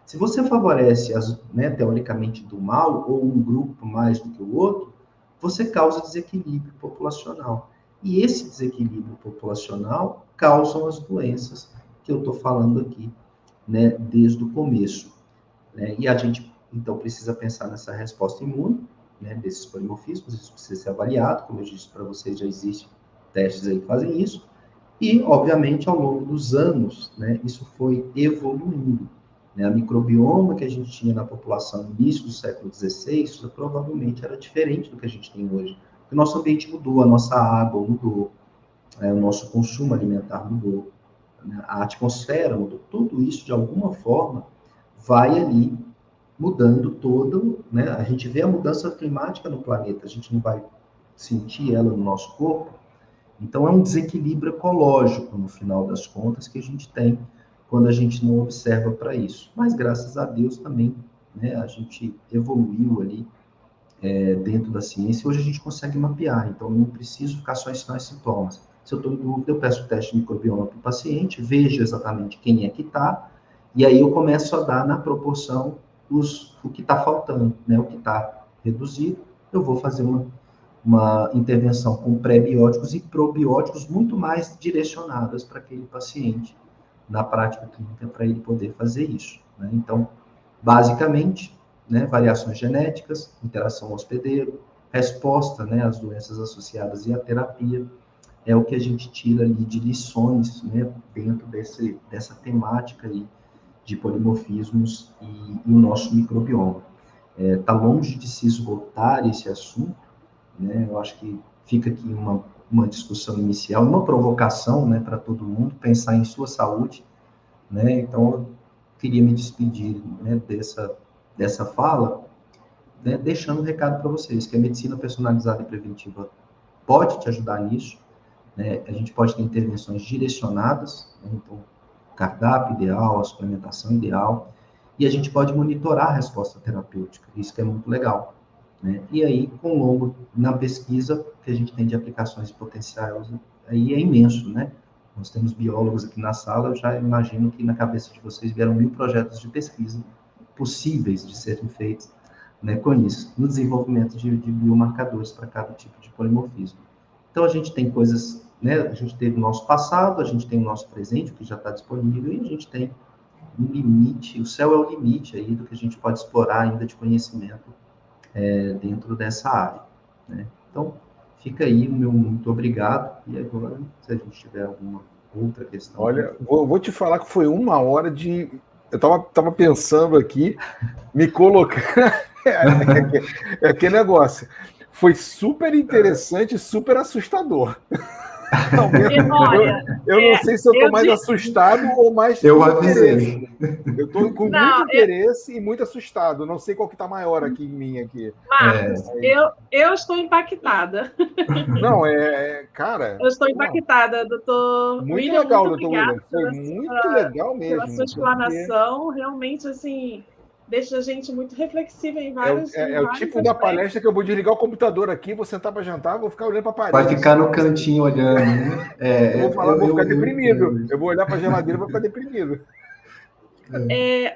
Se você favorece, né, teoricamente, do mal, ou um grupo mais do que o outro, você causa desequilíbrio populacional. E esse desequilíbrio populacional causam as doenças que eu estou falando aqui, né, desde o começo. Né? E a gente, então, precisa pensar nessa resposta imune, né, desses polimorfismos, isso precisa ser avaliado, como eu disse para vocês, já existem testes aí que fazem isso, e, obviamente, ao longo dos anos, né, isso foi evoluindo. Né? A microbioma que a gente tinha na população no início do século XVI, isso provavelmente era diferente do que a gente tem hoje. O nosso ambiente mudou, a nossa água mudou, o nosso consumo alimentar mudou, né? A atmosfera mudou. Tudo isso, de alguma forma, vai ali mudando todo, né? A gente vê a mudança climática no planeta, a gente não vai sentir ela no nosso corpo. Então, é um desequilíbrio ecológico, no final das contas, que a gente tem quando a gente não observa para isso. Mas, graças a Deus, também, né, a gente evoluiu ali dentro da ciência. Hoje a gente consegue mapear, então eu não preciso ficar só em sinais e sintomas. Se eu estou em dúvida, eu peço o teste de microbioma para o paciente, vejo exatamente quem é que está, e aí eu começo a dar na proporção o que está faltando, né, o que está reduzido, eu vou fazer uma intervenção com pré-bióticos e probióticos muito mais direcionadas para aquele paciente na prática clínica, para ele poder fazer isso. Né? Então, basicamente, né, variações genéticas, interação hospedeiro, resposta, né, às doenças associadas e à terapia, é o que a gente tira ali de lições, né, dentro dessa temática aí de polimorfismos e o nosso microbioma. Está longe de se esgotar esse assunto, né, eu acho que fica aqui uma discussão inicial, uma provocação, né, para todo mundo, pensar em sua saúde, né, então eu queria me despedir, né, dessa fala, né, deixando um recado para vocês, que a medicina personalizada e preventiva pode te ajudar nisso, né, a gente pode ter intervenções direcionadas, né, então, cardápio ideal, a suplementação ideal, e a gente pode monitorar a resposta terapêutica, isso que é muito legal. Né? E aí, com longo, na pesquisa, que a gente tem de aplicações potenciais, aí é imenso, né? Nós temos biólogos aqui na sala, eu já imagino que na cabeça de vocês vieram 1000 projetos de pesquisa possíveis de serem feitos, né, com isso, no desenvolvimento de biomarcadores para cada tipo de polimorfismo. Então, a gente tem coisas, né, a gente teve o nosso passado, a gente tem o nosso presente, o que já está disponível, e a gente tem um limite, o céu é o limite aí do que a gente pode explorar ainda de conhecimento dentro dessa área. Né? Então, fica aí o meu muito obrigado, e agora, se a gente tiver alguma outra questão... Olha, vou te falar que foi 1 hora de... Eu estava pensando aqui, me colocando... é aquele negócio. Foi super interessante e super assustador. Eu não sei se eu estou mais assustado ou mais... Eu avisei. Eu estou com muito interesse e muito assustado. Não sei qual que está maior aqui em mim. Aqui. Marcos, eu estou impactada. Não, cara... Eu estou impactada, doutor Muito William. Legal, muito doutor William. Foi muito legal mesmo. Pela sua explanação, realmente, assim... deixa a gente muito reflexiva em vários... É o tipo da palestra que eu vou desligar o computador aqui, vou sentar para jantar, vou ficar olhando para a parede. Vai ficar no cantinho olhando, né? Vou ficar deprimido. Eu vou olhar para a geladeira e vou ficar deprimido.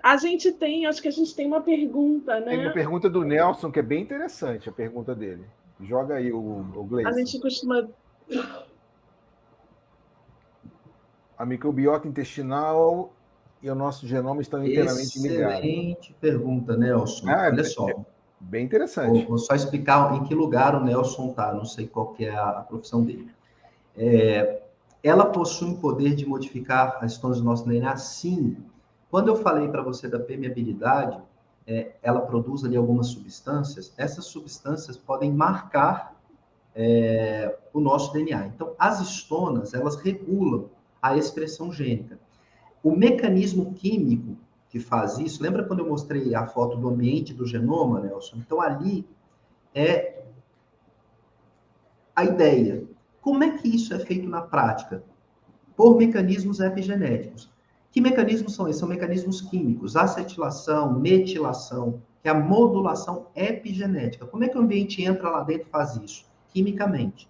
A gente tem, acho que a gente tem uma pergunta, né? Tem uma pergunta do Nelson, que é bem interessante, a pergunta dele. Joga aí o Gleison. A gente costuma... A microbiota intestinal... e o nosso genoma estão inteiramente ligados. Excelente pergunta, Nelson. Olha só. Bem interessante. Vou só explicar em que lugar o Nelson está, não sei qual que é a profissão dele. Ela possui um poder de modificar as estonas do nosso DNA? Sim. Quando eu falei para você da permeabilidade, ela produz ali algumas substâncias, essas substâncias podem marcar o nosso DNA. Então, as estonas, elas regulam a expressão gênica. O mecanismo químico que faz isso, lembra quando eu mostrei a foto do ambiente do genoma, Nelson? Então, ali é a ideia. Como é que isso é feito na prática? Por mecanismos epigenéticos. Que mecanismos são esses? São mecanismos químicos, acetilação, metilação. que é a modulação epigenética. Como é que o ambiente entra lá dentro e faz isso? Quimicamente.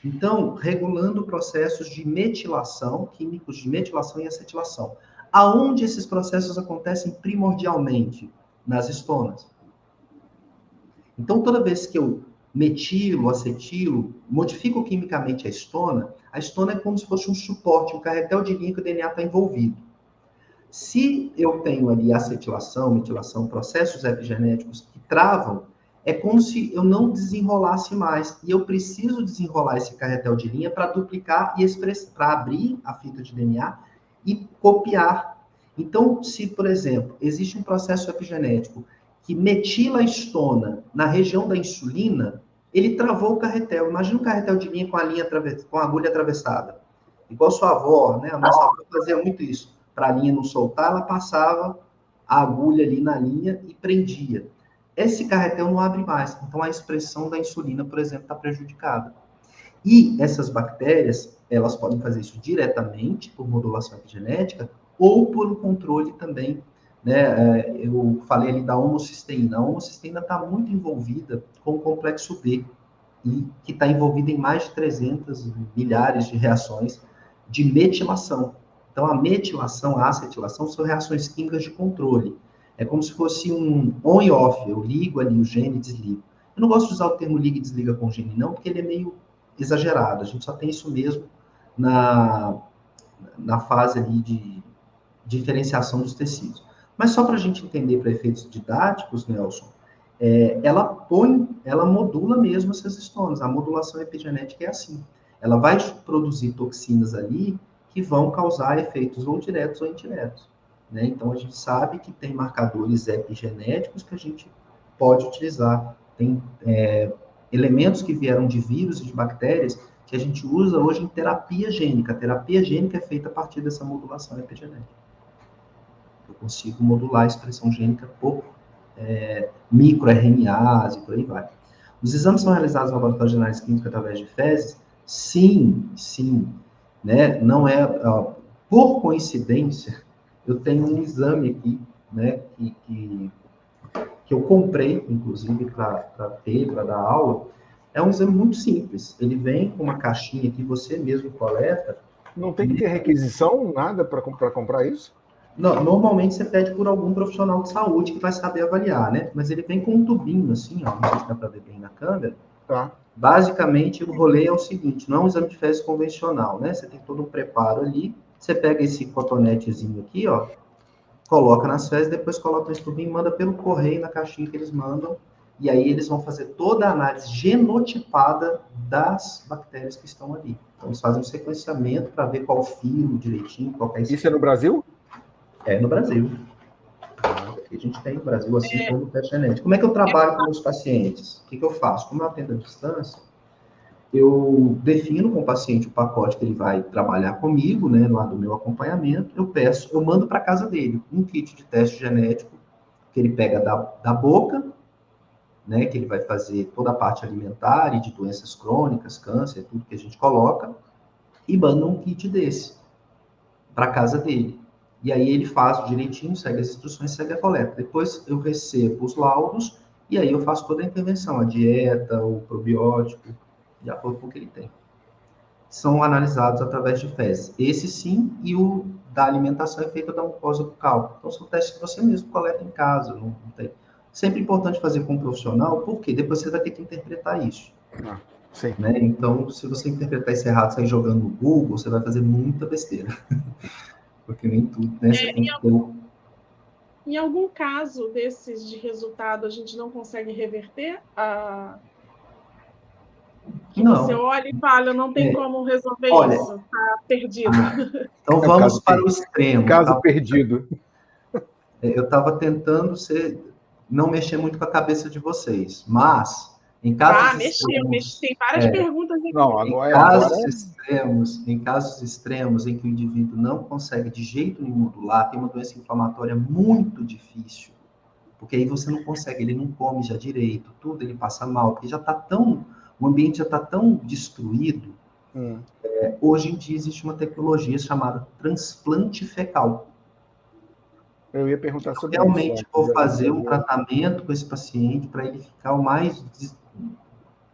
Então, regulando processos de metilação, químicos de metilação e acetilação. Aonde esses processos acontecem primordialmente? Nas estonas. Então, toda vez que eu metilo, acetilo, modifico quimicamente a estona é como se fosse um suporte, um carretel de linha que o DNA está envolvido. Se eu tenho ali acetilação, metilação, processos epigenéticos que travam, é como se eu não desenrolasse mais. E eu preciso desenrolar esse carretel de linha para duplicar e para abrir a fita de DNA e copiar. Então, se, por exemplo, existe um processo epigenético que metila a estona na região da insulina, ele travou o carretel. Imagina um carretel de linha com a agulha atravessada. Igual sua avó, né? A nossa avó fazia muito isso. Para a linha não soltar, ela passava a agulha ali na linha e prendia. Esse carretel não abre mais. Então, a expressão da insulina, por exemplo, está prejudicada. E essas bactérias, elas podem fazer isso diretamente, por modulação epigenética, ou por um controle também, né? Eu falei ali da homocisteína. A homocisteína está muito envolvida com o complexo B, e que está envolvida em mais de 300 milhares de reações de metilação. Então, a metilação, a acetilação, são reações químicas de controle. É como se fosse um on e off. Eu ligo ali o gene e desligo. Eu não gosto de usar o termo liga e desliga com gene, não, porque ele é meio exagerado. A gente só tem isso mesmo na fase ali de diferenciação dos tecidos. Mas só para a gente entender para efeitos didáticos, Nelson, ela modula mesmo essas estonas. A modulação epigenética é assim. Ela vai produzir toxinas ali que vão causar efeitos ou diretos ou indiretos, né? Então, a gente sabe que tem marcadores epigenéticos que a gente pode utilizar. Tem elementos que vieram de vírus e de bactérias que a gente usa hoje em terapia gênica. A terapia gênica é feita a partir dessa modulação epigenética. Eu consigo modular a expressão gênica por microRNAs e por aí vai. Os exames são realizados no laboratório de análise química através de fezes? Sim, né? Não é, por coincidência, eu tenho um exame aqui, né, que eu comprei, inclusive, para dar aula. É um exame muito simples. Ele vem com uma caixinha que você mesmo coleta. Não tem que ter requisição, nada para comprar isso? Não, normalmente você pede por algum profissional de saúde que vai saber avaliar, né? Mas ele vem com um tubinho assim, ó, não sei se dá para ver bem na câmera. Tá. Basicamente, o rolê é o seguinte, não é um exame de fezes convencional, né? Você tem todo um preparo ali, você pega esse cotonetezinho aqui, ó, coloca nas fezes, depois coloca nesse tubinho e manda pelo correio na caixinha que eles mandam, e aí eles vão fazer toda a análise genotipada das bactérias que estão ali. Então, eles fazem um sequenciamento para ver qual filo direitinho, qual é esse. Isso é no Brasil? É no Brasil. A gente tem no Brasil, assim, como o teste genético. Como é que eu trabalho com meus pacientes? O que eu faço? Como eu atendo à distância, eu defino com o paciente o pacote que ele vai trabalhar comigo, né, lá do meu acompanhamento, eu mando para casa dele um kit de teste genético que ele pega da boca, né, que ele vai fazer toda a parte alimentar e de doenças crônicas, câncer, tudo que a gente coloca, e manda um kit desse para casa dele. E aí ele faz direitinho, segue as instruções, segue a coleta. Depois eu recebo os laudos e aí eu faço toda a intervenção, a dieta, o probiótico, de acordo com o que ele tem. São analisados através de fezes. Esse sim, e o da alimentação é feito da mucosa bucal. Então são testes que você mesmo coleta em casa. Não tem. Sempre importante fazer com um profissional, porque depois você vai ter que interpretar isso. Sim. Né? Então, se você interpretar isso errado, sair jogando no Google, você vai fazer muita besteira. Porque nem tudo, né? Você tem que ter... Em algum caso desses de resultado, a gente não consegue reverter que não. Você olha e fala, não tem como resolver isso, está perdido. Então vamos para o extremo. Caso perdido. Eu estava tentando não mexer muito com a cabeça de vocês, mas em casos extremos... Tem várias perguntas aqui. Não, em casos extremos em que o indivíduo não consegue de jeito nenhum modular, tem uma doença inflamatória muito difícil, porque aí você não consegue, ele não come já direito, tudo, ele passa mal, porque já está o ambiente já está tão destruído. Hoje em dia existe uma tecnologia chamada transplante fecal. Eu ia perguntar sobre Realmente isso. vou fazer um tratamento com esse paciente para ele ficar o mais,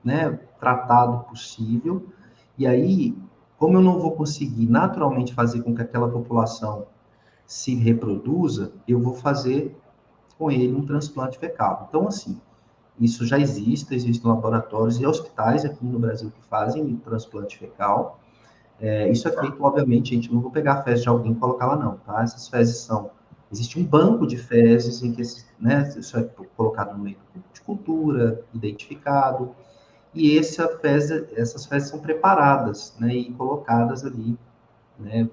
né, tratado possível. E aí, como eu não vou conseguir naturalmente fazer com que aquela população se reproduza, eu vou fazer com ele um transplante fecal. Então, assim, isso já existe, existem laboratórios e hospitais aqui no Brasil que fazem transplante fecal. Isso é feito, obviamente, a gente não vou pegar a fezes de alguém e colocar lá, não, tá? Essas fezes são... Existe um banco de fezes em que, né, isso é colocado no meio de cultura, identificado, e essas fezes são preparadas, né, e colocadas ali, né,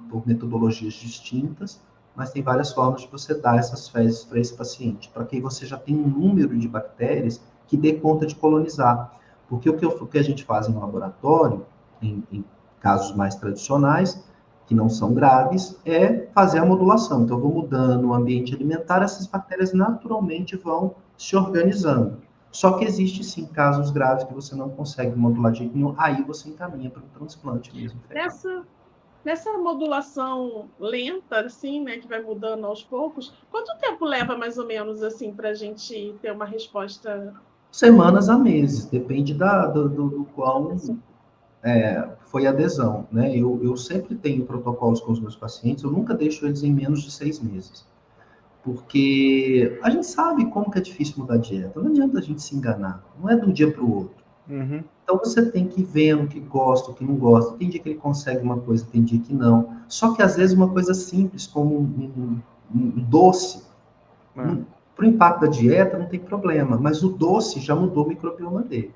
por metodologias distintas, mas tem várias formas de você dar essas fezes para esse paciente, para que você já tenha um número de bactérias que dê conta de colonizar. Porque o que a gente faz em laboratório, em casos mais tradicionais, que não são graves, é fazer a modulação. Então, eu vou mudando o ambiente alimentar, essas bactérias naturalmente vão se organizando. Só que existe, sim, casos graves que você não consegue modular de jeito nenhum, aí você encaminha para um transplante mesmo. Nessa modulação lenta, assim, né, que vai mudando aos poucos, quanto tempo leva, mais ou menos, assim, para a gente ter uma resposta? Semanas a meses, depende do qual foi a adesão, né? Eu sempre tenho protocolos com os meus pacientes, eu nunca deixo eles em menos de 6 meses. Porque a gente sabe como que é difícil mudar a dieta, não adianta a gente se enganar, não é de um dia para o outro. Uhum. Então você tem que ir vendo o que gosta, o que não gosta. Tem dia que ele consegue uma coisa, tem dia que não. Só que às vezes uma coisa simples, como um doce, para o impacto da dieta não tem problema, mas o doce já mudou o microbioma dele.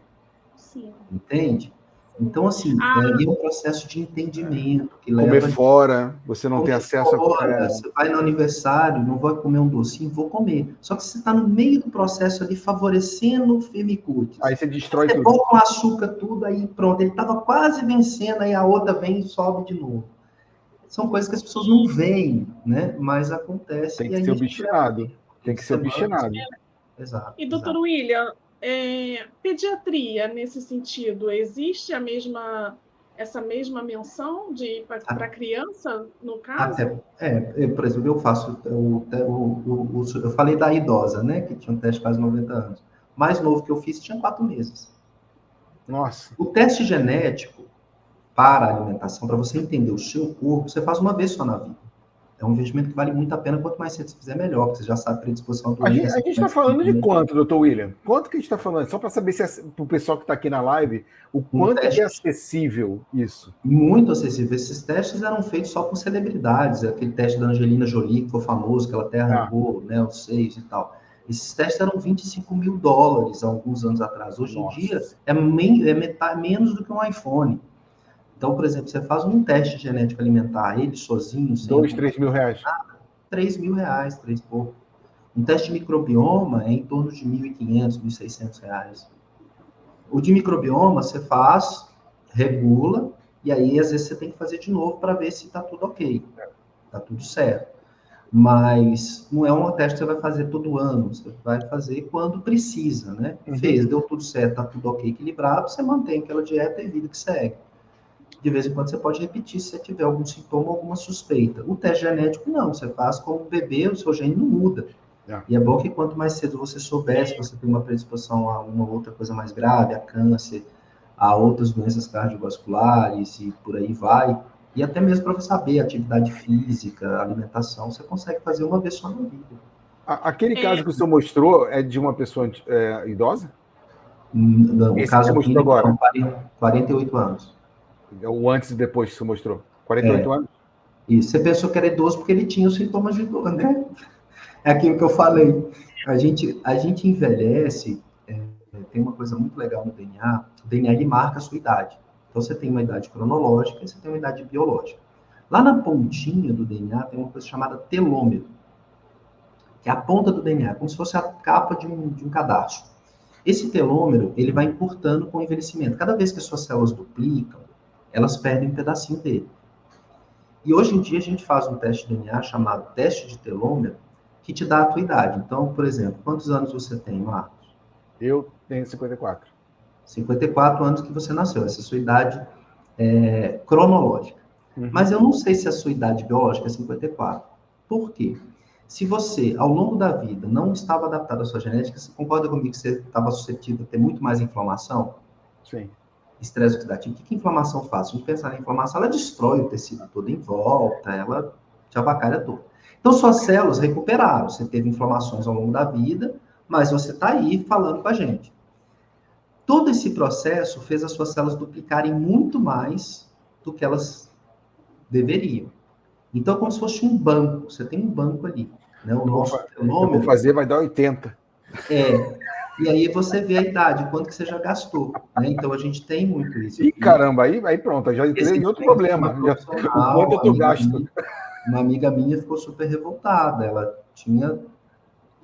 Sim. Entende? Então, assim, é um processo de entendimento que comer leva... fora, você não tem acesso a... Você vai no aniversário, não vai comer um docinho, vou comer. Só que você está no meio do processo ali, favorecendo o Firmicutes. Aí você destrói tudo. Você com açúcar, tudo, aí pronto. Ele estava quase vencendo, aí a outra vem e sobe de novo. São coisas que as pessoas não veem, né? Mas acontece. Tem que ser obstinado. Tem que ser obstinado. Exato. E, doutor William, pediatria, nesse sentido, existe essa mesma menção para criança, no caso? Por exemplo, eu faço eu falei da idosa, né, que tinha um teste quase 90 anos. O mais novo que eu fiz tinha 4 meses. Nossa. O teste genético para a alimentação, para você entender o seu corpo, você faz uma vez só na vida. É um investimento que vale muito a pena, quanto mais cedo você fizer, melhor, porque você já sabe a predisposição à doença. A gente está falando de quanto, doutor William? Quanto que a gente está falando? Só para saber se para o pessoal que está aqui na live, o quanto que é acessível isso? Muito acessível. Esses testes eram feitos só com celebridades. Aquele teste da Angelina Jolie, que foi famoso, que ela até arrancou, né, os seios e tal. Esses testes eram $25 mil há alguns anos atrás. Hoje em dia, é menos do que um iPhone. Então, por exemplo, você faz um teste genético alimentar, ele sozinho... R$2, R$3 mil. R$3 mil, 3 pouco. Um teste de microbioma é em torno de R$1.500, R$1.600. O de microbioma, você faz, regula, e aí, às vezes, você tem que fazer de novo para ver se está tudo ok. Está tudo certo. Mas não é um teste que você vai fazer todo ano. Você vai fazer quando precisa, né? Fez, deu tudo certo, está tudo ok, equilibrado, você mantém aquela dieta e vida que segue. De vez em quando você pode repetir se você tiver algum sintoma, alguma suspeita. O teste genético, não. Você faz como bebê, o seu gene não muda. E é bom que quanto mais cedo você souber se você tem uma predisposição a uma outra coisa mais grave, a câncer, a outras doenças cardiovasculares e por aí vai, e até mesmo para você saber atividade física, alimentação, você consegue fazer uma vez só na vida. Aquele caso que o senhor mostrou é de uma pessoa idosa? No Esse caso que você mostrou agora? 48 anos. O antes e depois que o senhor mostrou? 48 anos? Isso, você pensou que era idoso porque ele tinha os sintomas de idoso, né? É aquilo que eu falei. A gente envelhece, tem uma coisa muito legal no DNA, o DNA ele marca a sua idade. Então você tem uma idade cronológica e você tem uma idade biológica. Lá na pontinha do DNA tem uma coisa chamada telômero, que é a ponta do DNA, como se fosse a capa de um cadarço. Esse telômero, ele vai encurtando com o envelhecimento. Cada vez que as suas células duplicam, elas perdem um pedacinho dele. E hoje em dia a gente faz um teste de DNA chamado teste de telômero, que te dá a tua idade. Então, por exemplo, quantos anos você tem, Marcos? Eu tenho 54. 54 anos que você nasceu. Essa é a sua idade cronológica. Mas eu não sei se a sua idade biológica é 54. Por quê? Se você, ao longo da vida, não estava adaptado à sua genética, você concorda comigo que você estava suscetível a ter muito mais inflamação? Sim. Estresse oxidativo. O que a inflamação faz? Se a gente pensar na inflamação, ela destrói o tecido todo em volta, ela te avacalha todo. Então, suas células recuperaram. Você teve inflamações ao longo da vida, mas você está aí falando com a gente. Todo esse processo fez as suas células duplicarem muito mais do que elas deveriam. Então, é como se fosse um banco. Você tem um banco ali. Né? O nosso eu vou fazer, vai dar 80. E aí você vê a idade, quanto que você já gastou. Né? Então, a gente tem muito isso. Ih, caramba, aí pronto, já entrei em outro problema. O quanto eu gasto. Uma amiga minha ficou super revoltada. Ela tinha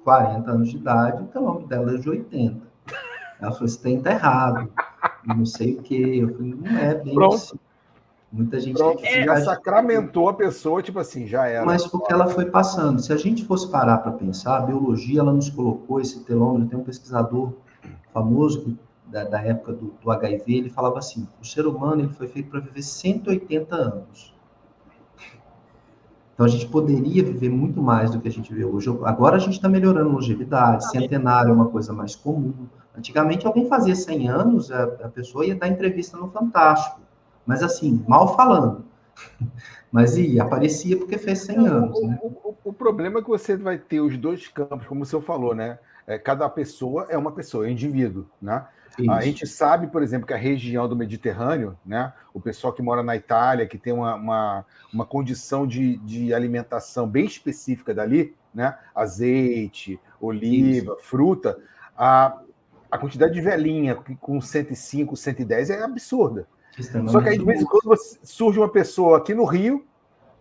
40 anos de idade, então o nome dela é de 80. Ela falou, você está errado. Não sei o quê. Eu falei, não é bem assim. Muita gente tem que já sacramentou a pessoa, tipo assim, já era. Mas porque ela foi passando. Se a gente fosse parar para pensar, a biologia, ela nos colocou esse telômero. Tem um pesquisador famoso da época do HIV, ele falava assim, o ser humano ele foi feito para viver 180 anos. Então, a gente poderia viver muito mais do que a gente vê hoje. Agora, a gente está melhorando a longevidade, centenário é uma coisa mais comum. Antigamente, alguém fazia 100 anos, a pessoa ia dar entrevista no Fantástico. Mas, assim, mal falando. Mas aparecia porque fez 100 anos. Né? O problema é que você vai ter os dois campos, como o senhor falou, né? Cada pessoa é uma pessoa, é um indivíduo, né? A gente sabe, por exemplo, que a região do Mediterrâneo, né? O pessoal que mora na Itália, que tem uma condição de alimentação bem específica dali, né? Azeite, oliva, fruta, a quantidade de velhinha com 105, 110 é absurda. Só que aí, de vez em quando, surge uma pessoa aqui no Rio,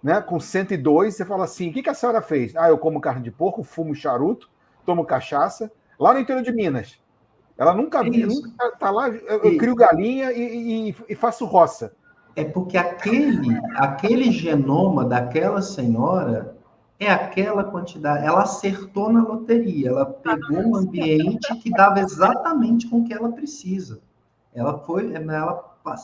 né, com 102, você fala assim, o que a senhora fez? Eu como carne de porco, fumo charuto, tomo cachaça, lá no interior de Minas. Ela nunca viu, nunca tá lá, eu crio galinha e faço roça. É porque aquele genoma daquela senhora é aquela quantidade, ela acertou na loteria, ela pegou um ambiente que dava exatamente com o que ela precisa. Ela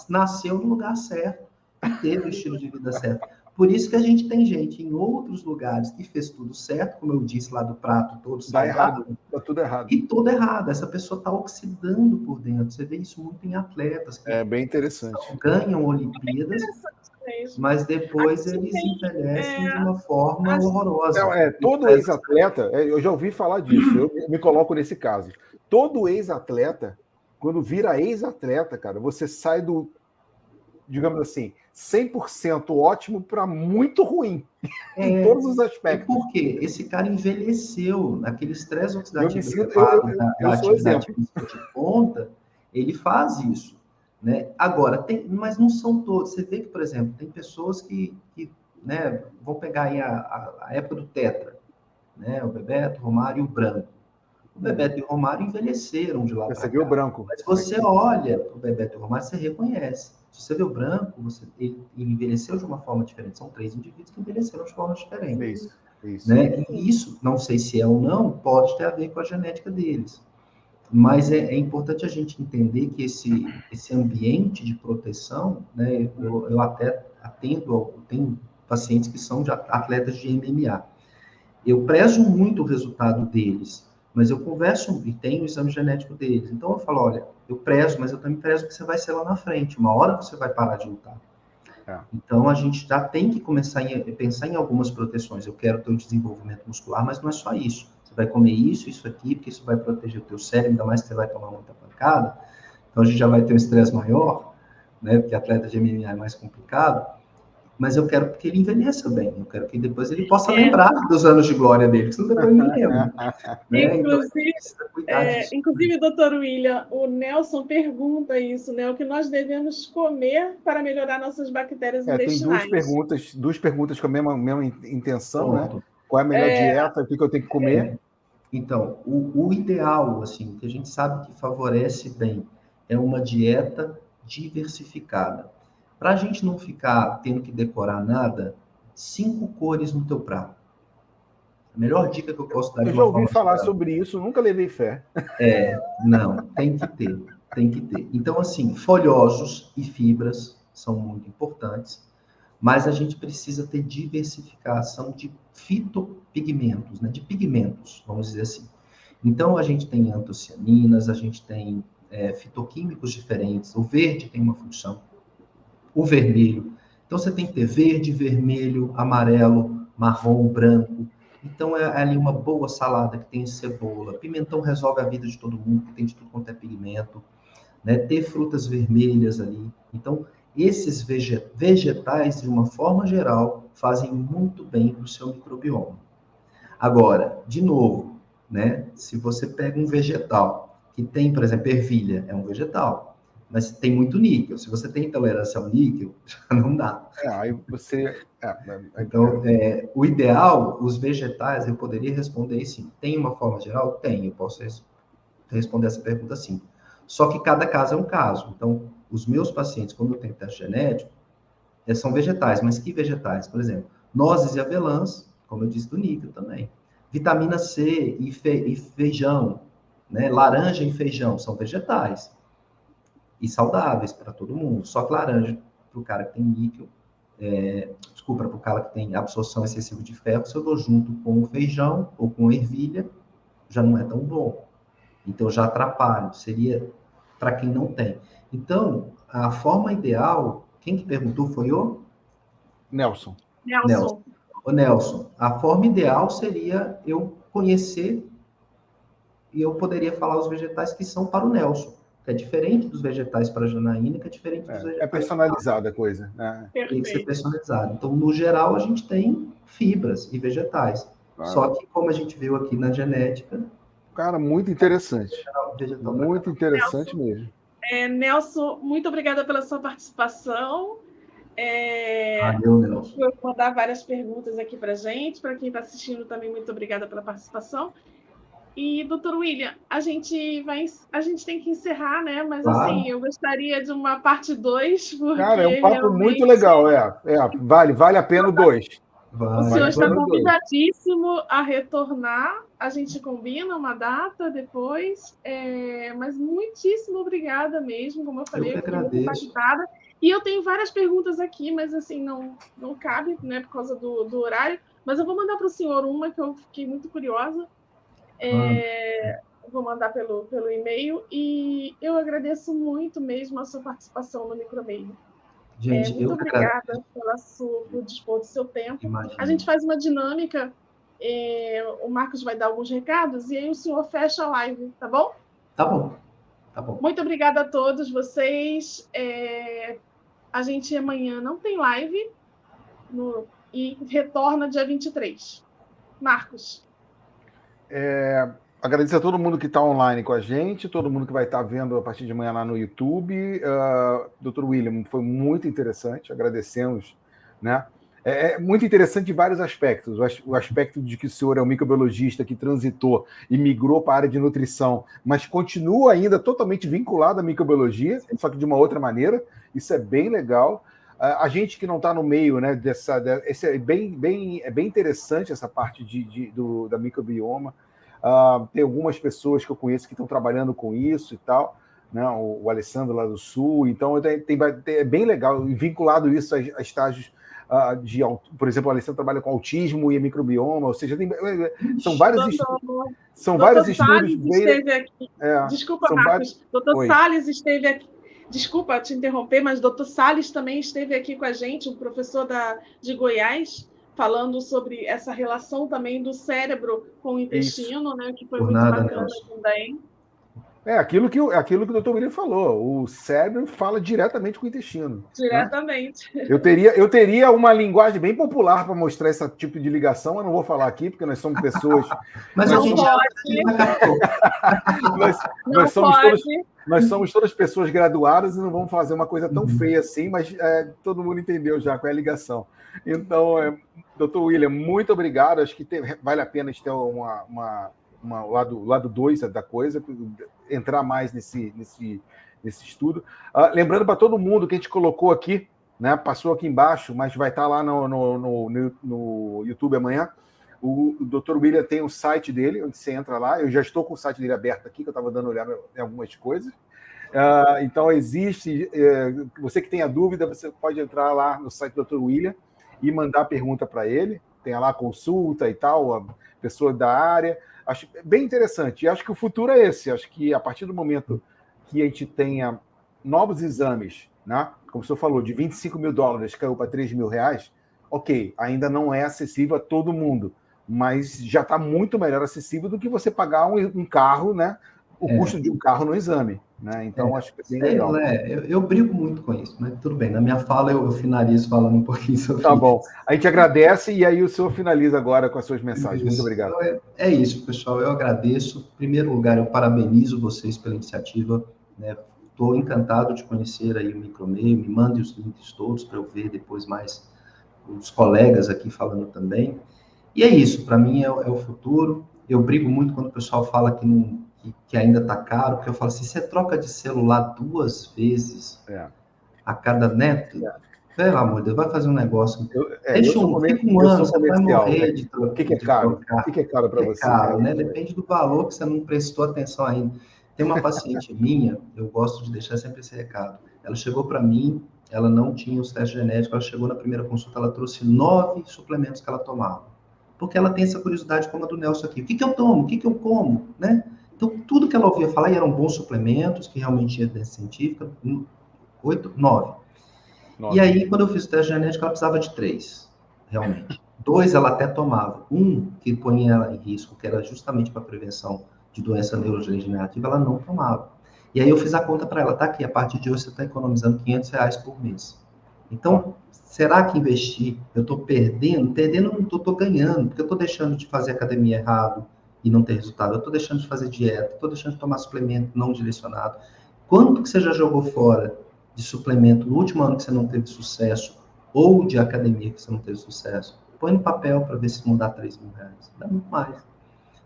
nasceu no lugar certo e teve o estilo de vida certo. Por isso que a gente tem gente em outros lugares que fez tudo certo, como eu disse lá do prato todo salgado. Tá tudo errado. E tudo errado. Essa pessoa está oxidando por dentro. Você vê isso muito em atletas. Que bem interessante. Ganham Olimpíadas, mas depois eles envelhecem de uma forma horrorosa. Todo ex-atleta, eu já ouvi falar disso, eu me coloco nesse caso. Todo ex-atleta, quando vira ex-atleta, cara, você sai do, digamos assim, 100% ótimo para muito ruim, em todos os aspectos. Por quê? Esse cara envelheceu, naquele estresse oxidativo da atividade física de ponta, ele faz isso. Né? Agora, mas não são todos. Você vê que, por exemplo, tem pessoas que né, vão pegar aí a época do Tetra, né? O Bebeto, o Romário e o Branco. O Bebeto e o Romário envelheceram de lá para cá. Você viu o Branco. Mas você olha o Bebeto e o Romário, você reconhece. Se você vê o Branco, ele envelheceu de uma forma diferente. São 3 indivíduos que envelheceram de forma diferente. Isso. Né? E isso, não sei se é ou não, pode ter a ver com a genética deles. Mas é importante a gente entender que esse ambiente de proteção, né, eu até tenho pacientes que são atletas de MMA. Eu prezo muito o resultado deles, mas eu converso e tenho o exame genético deles. Então eu falo, olha, eu prezo, mas eu também prezo que você vai ser lá na frente. Uma hora você vai parar de lutar. Então a gente já tem que começar a pensar em algumas proteções. Eu quero ter um desenvolvimento muscular, mas não é só isso. Você vai comer isso aqui, porque isso vai proteger o teu cérebro, ainda mais que você vai tomar muita pancada. Então a gente já vai ter um estresse maior, né? Porque atleta de MMA é mais complicado. Mas eu quero que ele envelheça bem. Eu quero que depois ele possa lembrar dos anos de glória dele, senão depois não lembra. Né? Inclusive, doutor William, o Nelson pergunta isso, né? O que nós devemos comer para melhorar nossas bactérias intestinais. Tem duas perguntas com a mesma intenção, né? Qual é a melhor dieta, o que eu tenho que comer? Então, o ideal, assim, que a gente sabe que favorece bem, é uma dieta diversificada. Para a gente não ficar tendo que decorar nada, 5 cores no teu prato. A melhor dica que eu posso dar... Eu já ouvi falar sobre isso, nunca levei fé. Não, tem que ter. Então, assim, folhosos e fibras são muito importantes. mas a gente precisa ter diversificação de fitopigmentos, né, de pigmentos, vamos dizer assim. Então, a gente tem antocianinas, a gente tem fitoquímicos diferentes, o verde tem uma função, o vermelho. Então, você tem que ter verde, vermelho, amarelo, marrom, branco. Então, é ali uma boa salada que tem cebola. Pimentão resolve a vida de todo mundo, que tem de tudo quanto é pigmento. Né? Ter frutas vermelhas ali. Então, esses vegetais, de uma forma geral, fazem muito bem para o seu microbioma. Agora, de novo, né? Se você pega um vegetal que tem, por exemplo, ervilha, é um vegetal, mas tem muito níquel. Se você tem intolerância ao níquel, já não dá. Aí você... Então, o ideal, os vegetais, eu poderia responder sim. Tem uma forma geral? Tem, eu posso responder essa pergunta sim. Só que cada caso é um caso. Então, os meus pacientes, quando eu tenho teste genético, são vegetais, mas que vegetais? Por exemplo, nozes e avelãs, como eu disse, do níquel também. Vitamina C e feijão, né? Laranja e feijão são vegetais e saudáveis para todo mundo. Só que laranja, para o cara que tem níquel, para o cara que tem absorção excessiva de ferro, se eu dou junto com o feijão ou com ervilha, já não é tão bom. Então, já atrapalho. Seria para quem não tem. Então, a forma ideal, quem que perguntou foi o? Nelson. O Nelson, a forma ideal seria eu conhecer e eu poderia falar os vegetais que são para o Nelson, que é diferente dos vegetais para a Janaína, que é diferente dos vegetais. É personalizada a coisa. Né? Tem que ser personalizado. Então, no geral, a gente tem fibras e vegetais. Só que, como a gente viu aqui na genética... Cara, muito interessante. Vegetal muito interessante mesmo. Nelson, muito obrigada pela sua participação. Valeu, Nelson. Vou mandar várias perguntas aqui para a gente. Para quem está assistindo também, muito obrigada pela participação. E, doutor William, a gente tem que encerrar, né? Mas, claro. Assim, eu gostaria de uma parte 2, porque cara, é um papo muito legal, vale a pena o 2. O senhor está convidadíssimo a retornar, a gente combina uma data depois, mas muitíssimo obrigada mesmo, como eu falei, eu fiquei muito impactada. E eu tenho várias perguntas aqui, mas assim, não cabe, né, por causa do horário, mas eu vou mandar para o senhor uma que eu fiquei muito curiosa. Vou mandar pelo e-mail e eu agradeço muito mesmo a sua participação no Micromeio. Gente, muito obrigada por dispor do seu tempo. Imagina. A gente faz uma dinâmica, o Marcos vai dar alguns recados e aí o senhor fecha a live, tá bom? Tá bom. Tá bom. Muito obrigada a todos vocês. A gente amanhã não tem live e retorna dia 23. Marcos. Agradeço a todo mundo que está online com a gente, todo mundo que vai estar vendo a partir de amanhã lá no YouTube. Dr. William, foi muito interessante, agradecemos. Né? É muito interessante em vários aspectos. O aspecto de que o senhor é um microbiologista que transitou e migrou para a área de nutrição, mas continua ainda totalmente vinculado à microbiologia, só que de uma outra maneira. Isso é bem legal. A gente que não está no meio, né, é bem interessante essa parte da microbioma. Tem algumas pessoas que eu conheço que estão trabalhando com isso e tal, né? O Alessandro lá do Sul, então é bem legal, vinculado isso a estágios por exemplo, o Alessandro trabalha com autismo e microbioma, ou seja, são vários estudos. São vários estudos. Esteve aqui. Desculpa, Marcos. Doutor Salles esteve aqui. Desculpa te interromper, mas doutor Salles também esteve aqui com a gente, um professor de Goiás, falando sobre essa relação também do cérebro com o intestino, né, que foi muito bacana também. Aquilo que o doutor William falou, o cérebro fala diretamente com o intestino. Diretamente. Né? Eu teria uma linguagem bem popular para mostrar esse tipo de ligação, eu não vou falar aqui, porque nós somos pessoas... Mas não pode. Nós somos todas pessoas graduadas e não vamos fazer uma coisa tão feia assim, mas todo mundo entendeu já qual é a ligação. Então, doutor William, muito obrigado. Acho que vale a pena ter lado 2 da coisa, entrar mais nesse estudo. Lembrando para todo mundo que a gente colocou aqui, né, passou aqui embaixo, mas vai estar lá no YouTube amanhã. O Dr. William tem o site dele, onde você entra lá. Eu já estou com o site dele aberto aqui, que eu estava dando olhada em algumas coisas. Então, existe... você que tenha dúvida, você pode entrar lá no site do Dr. William e mandar pergunta para ele. Tem lá consulta e tal, a pessoa da área. Acho bem interessante. E acho que o futuro é esse. Acho que a partir do momento que a gente tenha novos exames, né? Como o senhor falou, de $25 mil caiu para R$3 mil, ok, ainda não é acessível a todo mundo, mas já está muito melhor acessível do que você pagar um carro, né? O custo de um carro no exame, né? Então, acho que é bem legal. Eu brigo muito com isso, mas tudo bem. Na minha fala, eu finalizo falando um pouquinho sobre isso. Tá bom. A gente agradece e aí o senhor finaliza agora com as suas mensagens. Muito obrigado. Então, é isso, pessoal. Eu agradeço. Em primeiro lugar, eu parabenizo vocês pela iniciativa, né? Estou encantado de conhecer aí o Micromeio. Me mande os links todos para eu ver depois mais os colegas aqui falando também. E é isso, para mim é o futuro. Eu brigo muito quando o pessoal fala que ainda está caro, porque eu falo assim, você troca de celular 2 vezes a cada neto, pelo amor de Deus, vai fazer um negócio. Fica um ano, você vai morrer de trocar. O que é caro? O que é caro para você? Caro, né? Depende do valor que você não prestou atenção ainda. Tem uma paciente minha, eu gosto de deixar sempre esse recado. Ela chegou para mim, ela não tinha os testes genéticos, ela chegou na primeira consulta, ela trouxe 9 suplementos que ela tomava. Porque ela tem essa curiosidade como a do Nelson aqui. O que eu tomo? O que eu como? Né? Então, tudo que ela ouvia falar, e eram bons suplementos, que realmente tinha evidência científica, 9. E aí, quando eu fiz o teste genético, ela precisava de 3, realmente. 2 ela até tomava. Um, que punha ela em risco, que era justamente para prevenção de doença neurodegenerativa, ela não tomava. E aí eu fiz a conta para ela, tá aqui, a partir de hoje você está economizando R$500 por mês. Então, será que investir, eu estou perdendo? Perdendo eu não estou ganhando, porque eu estou deixando de fazer academia errado e não ter resultado, eu estou deixando de fazer dieta, estou deixando de tomar suplemento não direcionado. Quanto que você já jogou fora de suplemento no último ano que você não teve sucesso, ou de academia que você não teve sucesso? Põe no papel para ver se não dá R$3 mil. Dá muito mais.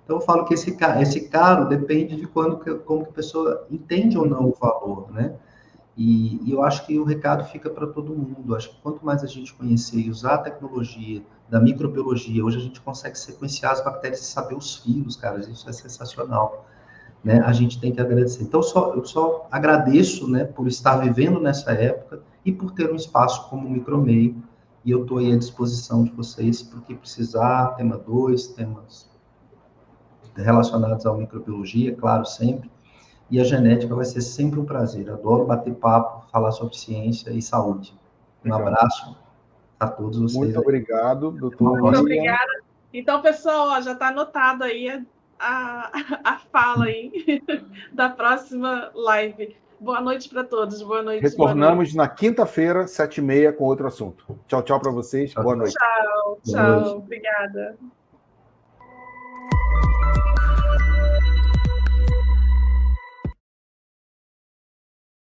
Então, eu falo que esse caro depende de como que a pessoa entende ou não o valor, né? E eu acho que o recado fica para todo mundo. Acho que quanto mais a gente conhecer e usar a tecnologia da microbiologia, hoje a gente consegue sequenciar as bactérias e saber os fios, cara. Isso é sensacional, né? A gente tem que agradecer. Então, eu só agradeço, né, por estar vivendo nessa época e por ter um espaço como o Micromeio. E eu estou aí à disposição de vocês, porque precisar, tema 2, temas relacionados à microbiologia, claro, sempre. E a genética vai ser sempre um prazer. Adoro bater papo, falar sobre ciência e saúde. Um abraço a todos vocês. Muito obrigado, doutor. Muito obrigada. Então, pessoal, já está anotado aí a fala aí da próxima live. Boa noite para todos. Boa noite. Retornamos na quinta-feira, 7h30, com outro assunto. Tchau, tchau para vocês. Boa noite. Tchau, tchau. Obrigada.